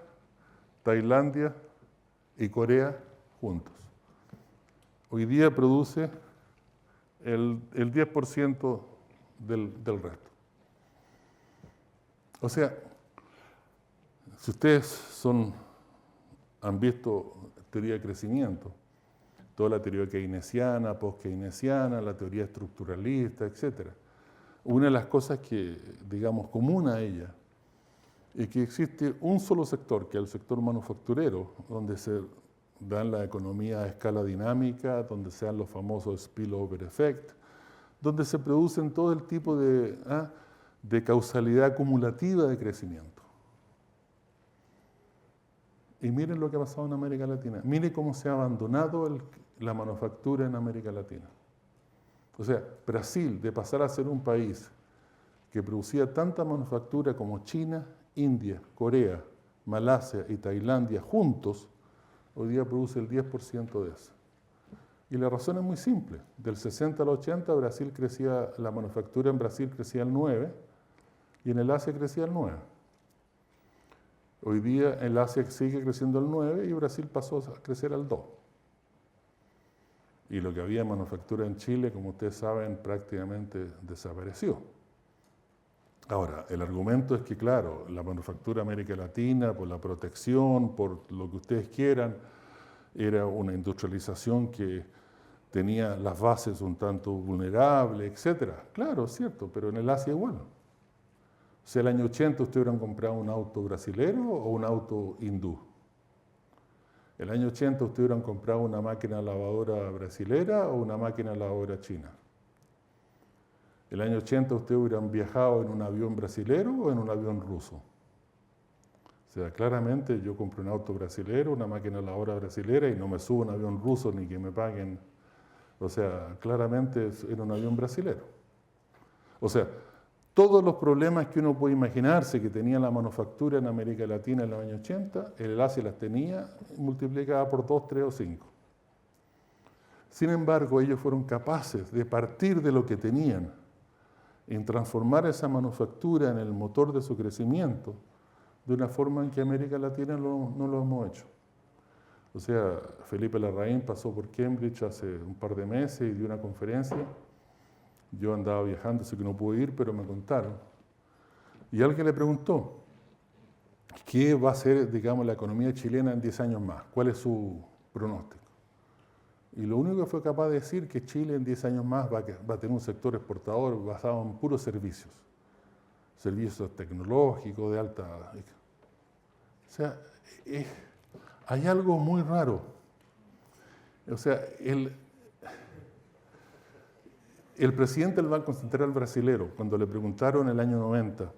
Speaker 1: Tailandia y Corea juntos. Hoy día produce el 10% del resto. O sea, si ustedes han visto teoría de crecimiento, toda la teoría keynesiana, post-keynesiana, la teoría estructuralista, etc. Una de las cosas que, digamos, común a ella es que existe un solo sector, que es el sector manufacturero, donde se dan la economía a escala dinámica, donde se dan los famosos spillover effect, donde se producen todo el tipo de causalidad acumulativa de crecimiento. Y miren lo que ha pasado en América Latina. Miren cómo se ha abandonado la manufactura en América Latina. O sea, Brasil, de pasar a ser un país que producía tanta manufactura como China, India, Corea, Malasia y Tailandia juntos, hoy día produce el 10% de eso. Y la razón es muy simple. Del 60 al 80, la manufactura en Brasil crecía al 9% y en el Asia crecía al 9%. Hoy día el Asia sigue creciendo al 9% y Brasil pasó a crecer al 2%. Y lo que había manufactura en Chile, como ustedes saben, prácticamente desapareció. Ahora, el argumento es que, claro, la manufactura en América Latina, por la protección, por lo que ustedes quieran, era una industrialización que tenía las bases un tanto vulnerables, etc. Claro, es cierto, pero en el Asia igual. Si el año 80 ustedes hubieran comprado un auto brasilero o un auto hindú. El año 80 ustedes hubieran comprado una máquina lavadora brasilera o una máquina lavadora china. El año 80 ustedes hubieran viajado en un avión brasilero o en un avión ruso. O sea, claramente yo compré un auto brasilero, una máquina lavadora brasilera y no me subo a un avión ruso ni que me paguen. O sea, claramente era un avión brasilero. O sea, todos los problemas que uno puede imaginarse que tenía la manufactura en América Latina en los años 80, el Asia las tenía multiplicada por 2, 3 o 5. Sin embargo, ellos fueron capaces de partir de lo que tenían en transformar esa manufactura en el motor de su crecimiento de una forma en que América Latina no lo hemos hecho. O sea, Felipe Larraín pasó por Cambridge hace un par de meses y dio una conferencia. Yo andaba viajando, así que no pude ir, pero me contaron. Y alguien le preguntó, ¿qué va a ser, digamos, la economía chilena en 10 años más? ¿Cuál es su pronóstico? Y lo único que fue capaz de decir que Chile en 10 años más va a tener un sector exportador basado en puros servicios. Servicios tecnológicos de alta... O sea, hay algo muy raro. O sea, el presidente del Banco Central brasilero, cuando le preguntaron en el año 90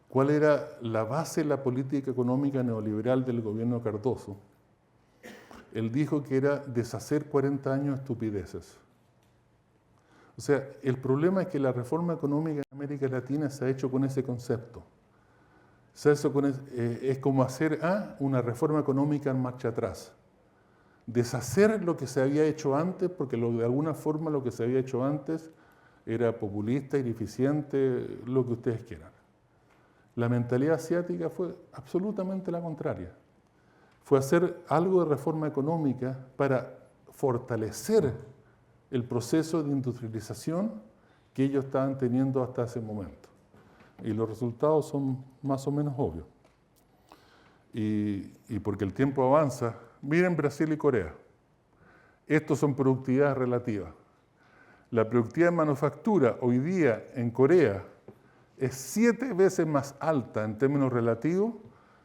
Speaker 1: cuál era la base de la política económica neoliberal del gobierno Cardoso, él dijo que era deshacer 40 años de estupideces. O sea, el problema es que la reforma económica en América Latina se ha hecho con ese concepto. Es como hacer una reforma económica en marcha atrás. Deshacer lo que se había hecho antes, porque de alguna forma lo que se había hecho antes era populista, ineficiente, lo que ustedes quieran. La mentalidad asiática fue absolutamente la contraria. Fue hacer algo de reforma económica para fortalecer el proceso de industrialización que ellos estaban teniendo hasta ese momento. Y los resultados son más o menos obvios. Y porque el tiempo avanza, miren Brasil y Corea. Estos son productividades relativas. La productividad de manufactura hoy día en Corea es 7 veces más alta en términos relativos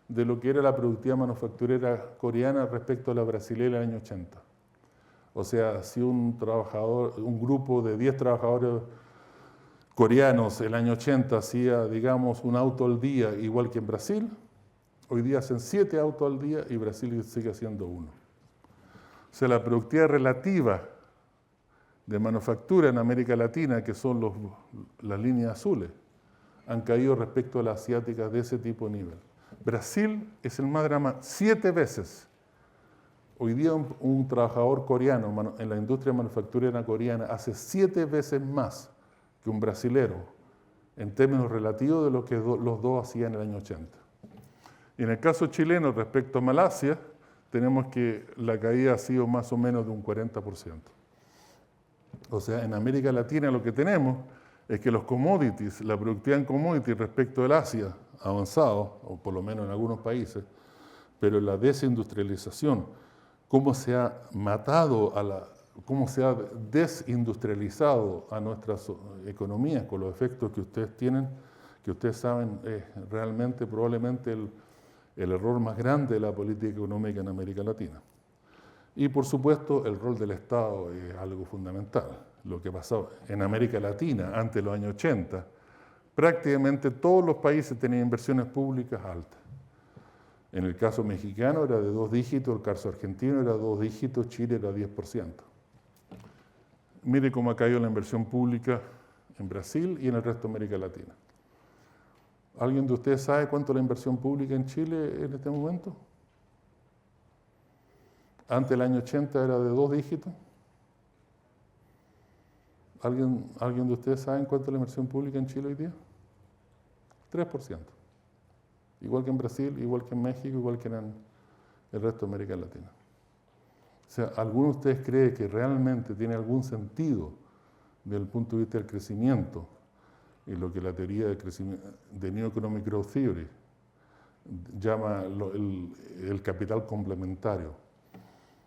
Speaker 1: de lo que era la productividad manufacturera coreana respecto a la brasileña del año 80. O sea, si un grupo de 10 trabajadores coreanos el año 80 hacía, digamos, un auto al día, igual que en Brasil, hoy día hacen 7 autos al día y Brasil sigue haciendo uno. O sea, la productividad relativa de manufactura en América Latina, que son las líneas azules, han caído respecto a las asiáticas de ese tipo de nivel. Brasil es el más dramático, 7 veces. Hoy día un trabajador coreano en la industria manufacturera coreana hace 7 veces más que un brasilero en términos relativos de lo que los dos hacían en el año 80. Y en el caso chileno, respecto a Malasia, tenemos que la caída ha sido más o menos de un 40%. O sea, en América Latina lo que tenemos es que los commodities, la productividad en commodities respecto del Asia avanzado, o por lo menos en algunos países, pero la desindustrialización, cómo se ha matado cómo se ha desindustrializado a nuestras economías con los efectos que ustedes tienen, que ustedes saben, es realmente probablemente el error más grande de la política económica en América Latina. Y por supuesto el rol del Estado es algo fundamental. Lo que pasó en América Latina antes de los años 80, prácticamente todos los países tenían inversiones públicas altas. En el caso mexicano era de 2 dígitos, el caso argentino era 2 dígitos, Chile era 10%. Mire cómo ha caído la inversión pública en Brasil y en el resto de América Latina. ¿Alguien de ustedes sabe cuánto es la inversión pública en Chile en este momento? Antes del año 80 era de 2 dígitos. ¿Alguien de ustedes sabe cuánto es la inversión pública en Chile hoy día? 3%. Igual que en Brasil, igual que en México, igual que en el resto de América Latina. O sea, ¿alguno de ustedes cree que realmente tiene algún sentido desde el punto de vista del crecimiento y lo que la teoría de New Economic Growth Theory llama el capital complementario?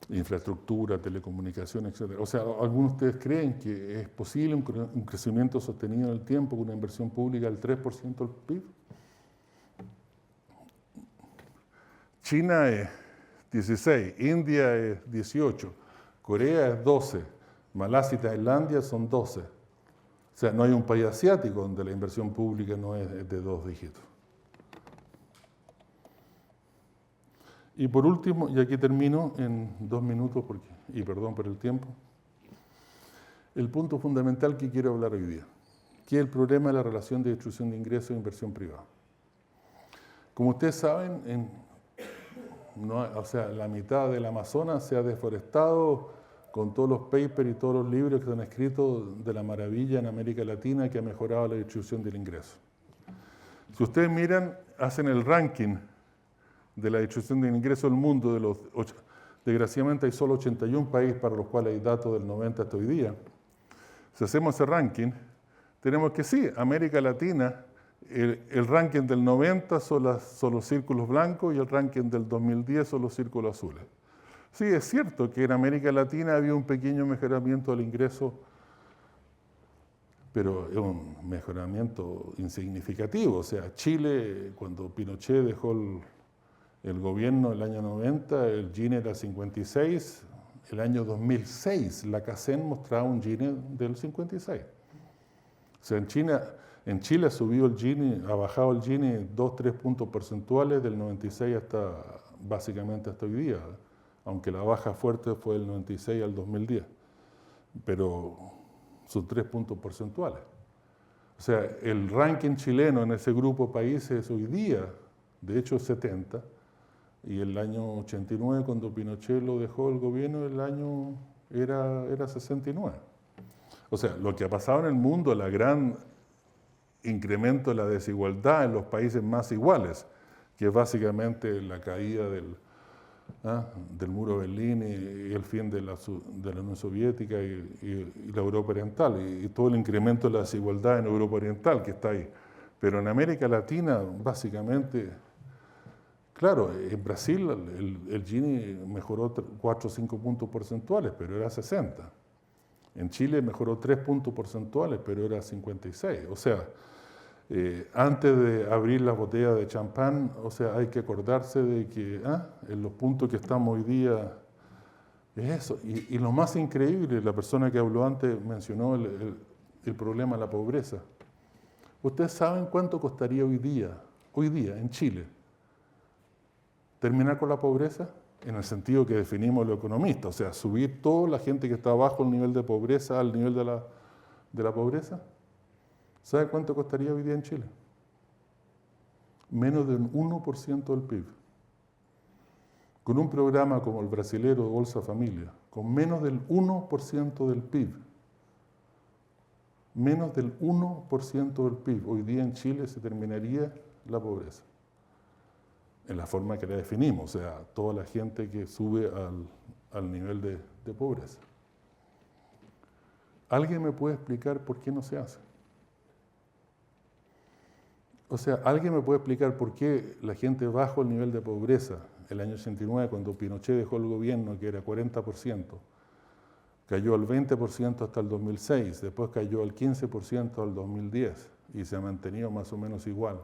Speaker 1: Infraestructura, telecomunicaciones, etc. O sea, ¿algunos de ustedes creen que es posible un crecimiento sostenido en el tiempo con una inversión pública del 3% del PIB? China es 16, India es 18, Corea es 12, Malasia y Tailandia son 12. O sea, no hay un país asiático donde la inversión pública no es de 2 dígitos. Y por último, y aquí termino en 2 minutos, y perdón por el tiempo, el punto fundamental que quiero hablar hoy día, que es el problema de la relación de distribución de ingresos e inversión privada. Como ustedes saben, la mitad del Amazonas se ha deforestado con todos los papers y todos los libros que se han escrito de la maravilla en América Latina que ha mejorado la distribución del ingreso. Si ustedes miran, hacen el ranking de la distribución del ingreso del mundo, desgraciadamente hay solo 81 países para los cuales hay datos del 90 hasta hoy día. Si hacemos ese ranking, tenemos que sí, América Latina, el ranking del 90 son los círculos blancos y el ranking del 2010 son los círculos azules. Sí, es cierto que en América Latina había un pequeño mejoramiento del ingreso, pero es un mejoramiento insignificativo. O sea, Chile, cuando Pinochet dejó el gobierno el año 90, el Gini era 56, el año 2006 la CACEN mostraba un Gini del 56. O sea, en Chile ha subido el Gini, ha bajado el Gini 2-3 puntos porcentuales del 96 básicamente hasta hoy día, aunque la baja fuerte fue del 96 al 2010, pero son 3 puntos porcentuales. O sea, el ranking chileno en ese grupo de países hoy día, de hecho, es 70, y el año 89, cuando Pinochet lo dejó el gobierno, el año era 69. O sea, lo que ha pasado en el mundo, el gran incremento de la desigualdad en los países más iguales, que es básicamente la caída del muro de Berlín y el fin de la Unión Soviética y la Europa Oriental, y todo el incremento de la desigualdad en Europa Oriental que está ahí. Pero en América Latina, básicamente, claro, en Brasil el Gini mejoró 4 o 5 puntos porcentuales, pero era 60. En Chile mejoró 3 puntos porcentuales, pero era 56. O sea, antes de abrir las botellas de champán, o sea, hay que acordarse de que en los puntos que estamos hoy día Es eso. Y lo más increíble, la persona que habló antes mencionó el problema de la pobreza. ¿Ustedes saben cuánto costaría hoy día en Chile, terminar con la pobreza? En el sentido que definimos los economistas, o sea, subir toda la gente que está bajo el nivel de pobreza al nivel de la pobreza. ¿Sabe cuánto costaría hoy día en Chile? Menos del 1% del PIB. Con un programa como el brasilero de Bolsa Familia, con menos del 1% del PIB, menos del 1% del PIB, hoy día en Chile se terminaría la pobreza. En la forma que la definimos, o sea, toda la gente que sube al nivel de pobreza. ¿Alguien me puede explicar por qué no se hace? O sea, ¿alguien me puede explicar por qué la gente bajo el nivel de pobreza, el año 89, cuando Pinochet dejó el gobierno, que era 40%, cayó al 20% hasta el 2006, después cayó al 15% al 2010 y se ha mantenido más o menos igual?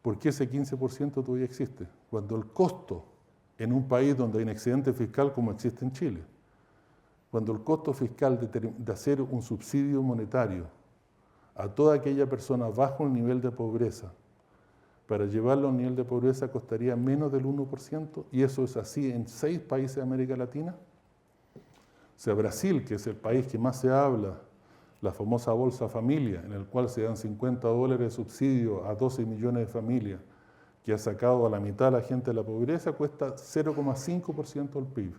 Speaker 1: ¿Por qué ese 15% todavía existe? Cuando el costo en un país donde hay un excedente fiscal como existe en Chile, cuando el costo fiscal de hacer un subsidio monetario a toda aquella persona bajo el nivel de pobreza, para llevarlo a un nivel de pobreza costaría menos del 1%, y eso es así en 6 países de América Latina. O sea, Brasil, que es el país que más se habla, la famosa Bolsa Familia, en el cual se dan $50 de subsidio a 12 millones de familias, que ha sacado a la mitad a la gente de la pobreza, cuesta 0,5% del PIB.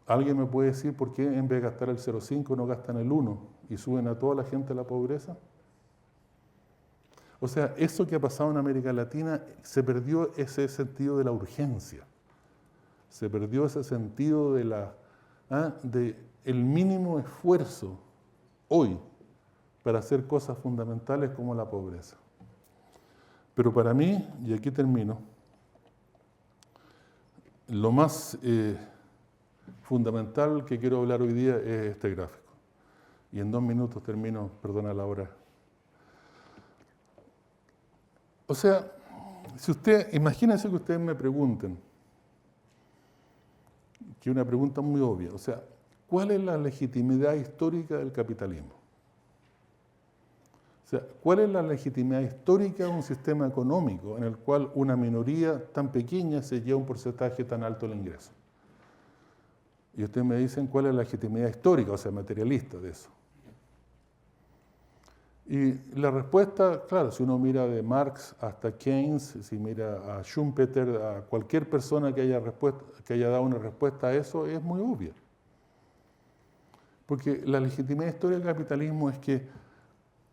Speaker 1: ¿Alguien me puede decir por qué en vez de gastar el 0,5 no gastan el 1 y suben a toda la gente a la pobreza? O sea, eso que ha pasado en América Latina, se perdió ese sentido de la urgencia, se perdió ese sentido de el mínimo esfuerzo hoy para hacer cosas fundamentales como la pobreza. Pero para mí, y aquí termino, lo más fundamental que quiero hablar hoy día es este gráfico. Y en 2 minutos termino, perdona la hora. O sea, imagínense que ustedes me pregunten, que es una pregunta muy obvia, o sea, ¿cuál es la legitimidad histórica del capitalismo? O sea, ¿cuál es la legitimidad histórica de un sistema económico en el cual una minoría tan pequeña se lleva un porcentaje tan alto del ingreso? Y ustedes me dicen cuál es la legitimidad histórica, o sea, materialista de eso. Y la respuesta, claro, si uno mira de Marx hasta Keynes, si mira a Schumpeter, a cualquier persona que haya dado una respuesta a eso, es muy obvia. Porque la legitimidad histórica del capitalismo es que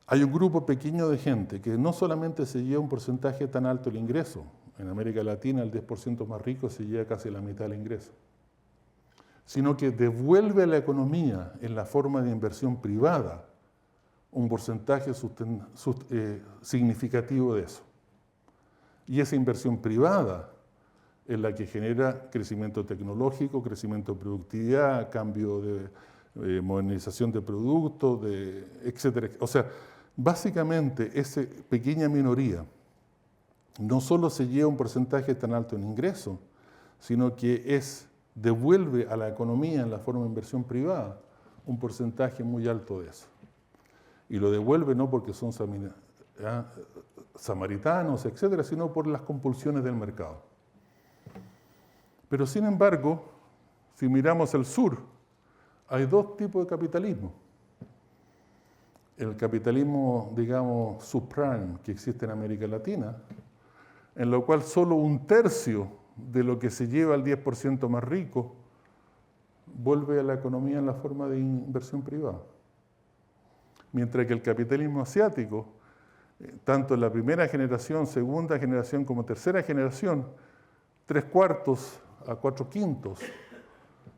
Speaker 1: hay un grupo pequeño de gente que no solamente se lleva un porcentaje tan alto del ingreso, en América Latina el 10% más rico se lleva casi la mitad del ingreso, sino que devuelve a la economía en la forma de inversión privada un porcentaje significativo de eso. Y esa inversión privada es la que genera crecimiento tecnológico, crecimiento de productividad, cambio de modernización de productos, etcétera. O sea, básicamente esa pequeña minoría no solo se lleva un porcentaje tan alto en ingreso, sino que devuelve a la economía en la forma de inversión privada un porcentaje muy alto de eso. Y lo devuelve no porque son samaritanos, etcétera, sino por las compulsiones del mercado. Pero sin embargo, si miramos el sur, hay 2 tipos de capitalismo. El capitalismo, digamos, subprime que existe en América Latina, en lo cual solo 1/3 de lo que se lleva al 10% más rico vuelve a la economía en la forma de inversión privada. Mientras que el capitalismo asiático, tanto en la primera generación, segunda generación como tercera generación, 3/4 a 4/5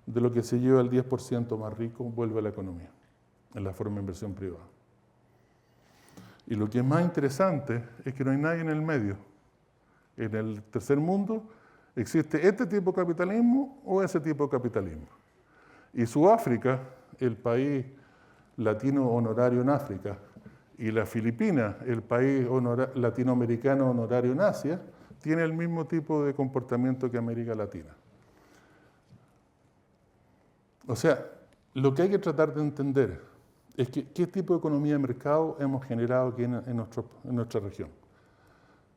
Speaker 1: de lo que se lleva al 10% más rico vuelve a la economía, en la forma de inversión privada. Y lo que es más interesante es que no hay nadie en el medio. En el tercer mundo existe este tipo de capitalismo o ese tipo de capitalismo. Y Sudáfrica, el país latino honorario en África, y las Filipinas, el país latinoamericano honorario en Asia, tiene el mismo tipo de comportamiento que América Latina. O sea, lo que hay que tratar de entender es que, qué tipo de economía de mercado hemos generado aquí en nuestra región.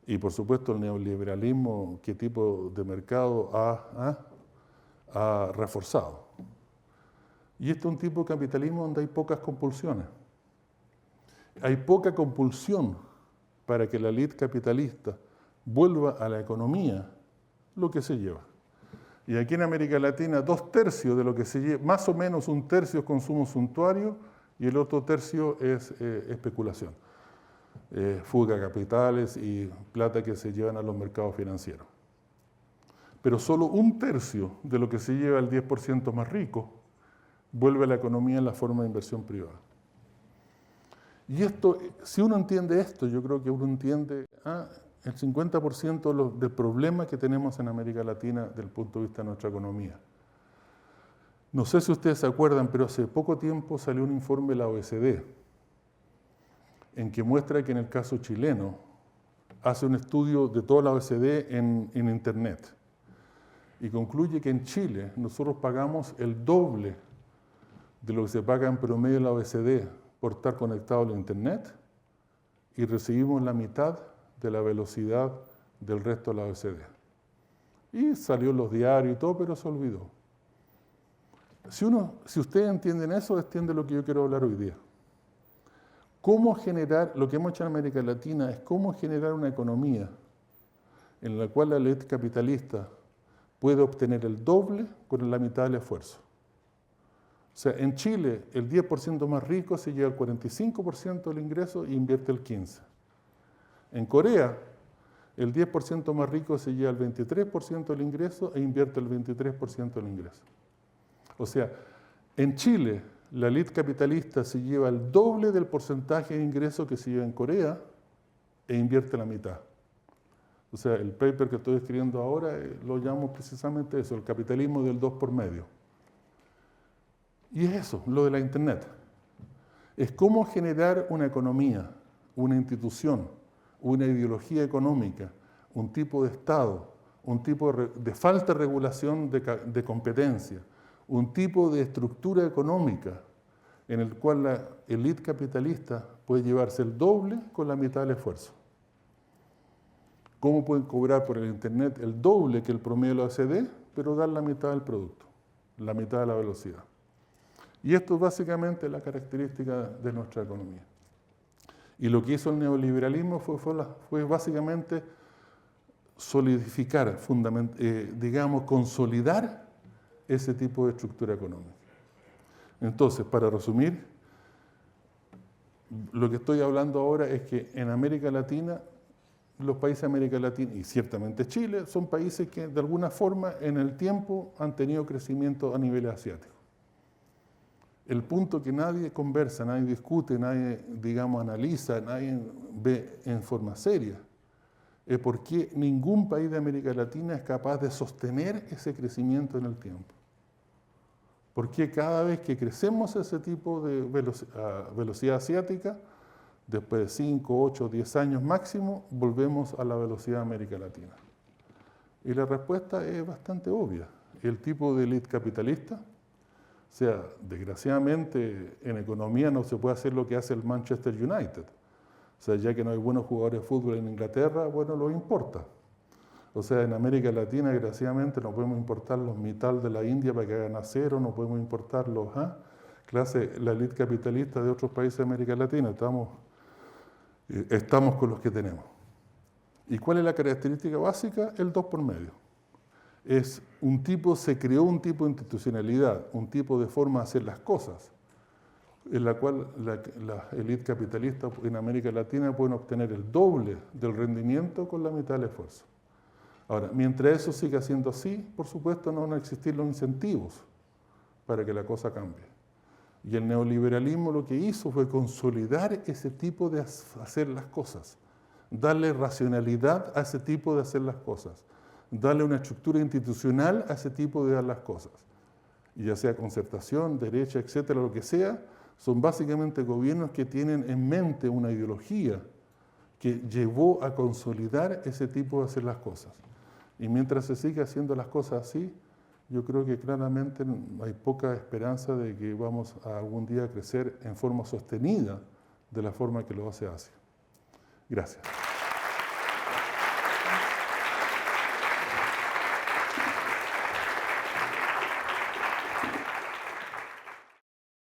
Speaker 1: Y por supuesto el neoliberalismo, qué tipo de mercado ha reforzado. Y este es un tipo de capitalismo donde hay pocas compulsiones. Hay poca compulsión para que la élite capitalista vuelva a la economía lo que se lleva. Y aquí en América Latina, 2/3 de lo que se lleva, más o menos 1/3 es consumo suntuario y el otro tercio es especulación, fuga de capitales y plata que se llevan a los mercados financieros. Pero solo 1/3 de lo que se lleva el 10% más rico vuelve a la economía en la forma de inversión privada. Y esto, si uno entiende esto, yo creo que uno entiende el 50% del problema que tenemos en América Latina desde el punto de vista de nuestra economía. No sé si ustedes se acuerdan, pero hace poco tiempo salió un informe de la OECD en que muestra que en el caso chileno hace un estudio de toda la OECD en Internet y concluye que en Chile nosotros pagamos el doble de lo que se paga en promedio en la OECD por estar conectado a Internet y recibimos la mitad de la velocidad del resto de la OECD. Y salió en los diarios y todo, pero se olvidó. Si ustedes entienden eso, entienden lo que yo quiero hablar hoy día. Cómo generar, lo que hemos hecho en América Latina es cómo generar una economía en la cual la élite capitalista puede obtener el doble con la mitad del esfuerzo. O sea, en Chile el 10% más rico se lleva el 45% del ingreso e invierte el 15%. En Corea, el 10% más rico se lleva el 23% del ingreso e invierte el 23% del ingreso. O sea, en Chile, la élite capitalista se lleva el doble del porcentaje de ingreso que se lleva en Corea e invierte la mitad. O sea, el paper que estoy escribiendo ahora lo llamo precisamente eso, el capitalismo del 2 por medio. Y es eso, lo de la Internet. Es cómo generar una economía, una institución, una ideología económica, un tipo de Estado, un tipo de falta de regulación de competencia, un tipo de estructura económica en el cual la élite capitalista puede llevarse el doble con la mitad del esfuerzo. ¿Cómo pueden cobrar por el Internet el doble que el promedio de la OECD, pero dar la mitad del producto, la mitad de la velocidad? Y esto es básicamente la característica de nuestra economía. Y lo que hizo el neoliberalismo fue básicamente solidificar, consolidar ese tipo de estructura económica. Entonces, para resumir, lo que estoy hablando ahora es que en América Latina, los países de América Latina, y ciertamente Chile, son países que de alguna forma en el tiempo han tenido crecimiento a nivel asiático. El punto que nadie conversa, nadie discute, nadie, analiza, nadie ve en forma seria, es por qué ningún país de América Latina es capaz de sostener ese crecimiento en el tiempo. ¿Por qué cada vez que crecemos ese tipo de velocidad asiática, después de 5, 8, 10 años máximo, volvemos a la velocidad de América Latina? Y la respuesta es bastante obvia. El tipo de élite capitalista, o sea, desgraciadamente en economía no se puede hacer lo que hace el Manchester United. O sea, ya que no hay buenos jugadores de fútbol en Inglaterra, bueno, lo importa. O sea, en América Latina, desgraciadamente, no podemos importar los Mittal de la India para que hagan acero, no podemos importar la élite capitalista de otros países de América Latina. Estamos con los que tenemos. ¿Y cuál es la característica básica? El 2 por medio. Se creó un tipo de institucionalidad, un tipo de forma de hacer las cosas, en la cual la élite capitalista en América Latina pueden obtener el doble del rendimiento con la mitad del esfuerzo. Ahora, mientras eso siga siendo así, por supuesto no van a existir los incentivos para que la cosa cambie. Y el neoliberalismo lo que hizo fue consolidar ese tipo de hacer las cosas, darle racionalidad a ese tipo de hacer las cosas, darle una estructura institucional a ese tipo de dar las cosas. Y ya sea concertación, derecha, etcétera, lo que sea, son básicamente gobiernos que tienen en mente una ideología que llevó a consolidar ese tipo de hacer las cosas. Y mientras se siga haciendo las cosas así, yo creo que claramente hay poca esperanza de que vamos a algún día crecer en forma sostenida de la forma que lo hace Asia. Gracias.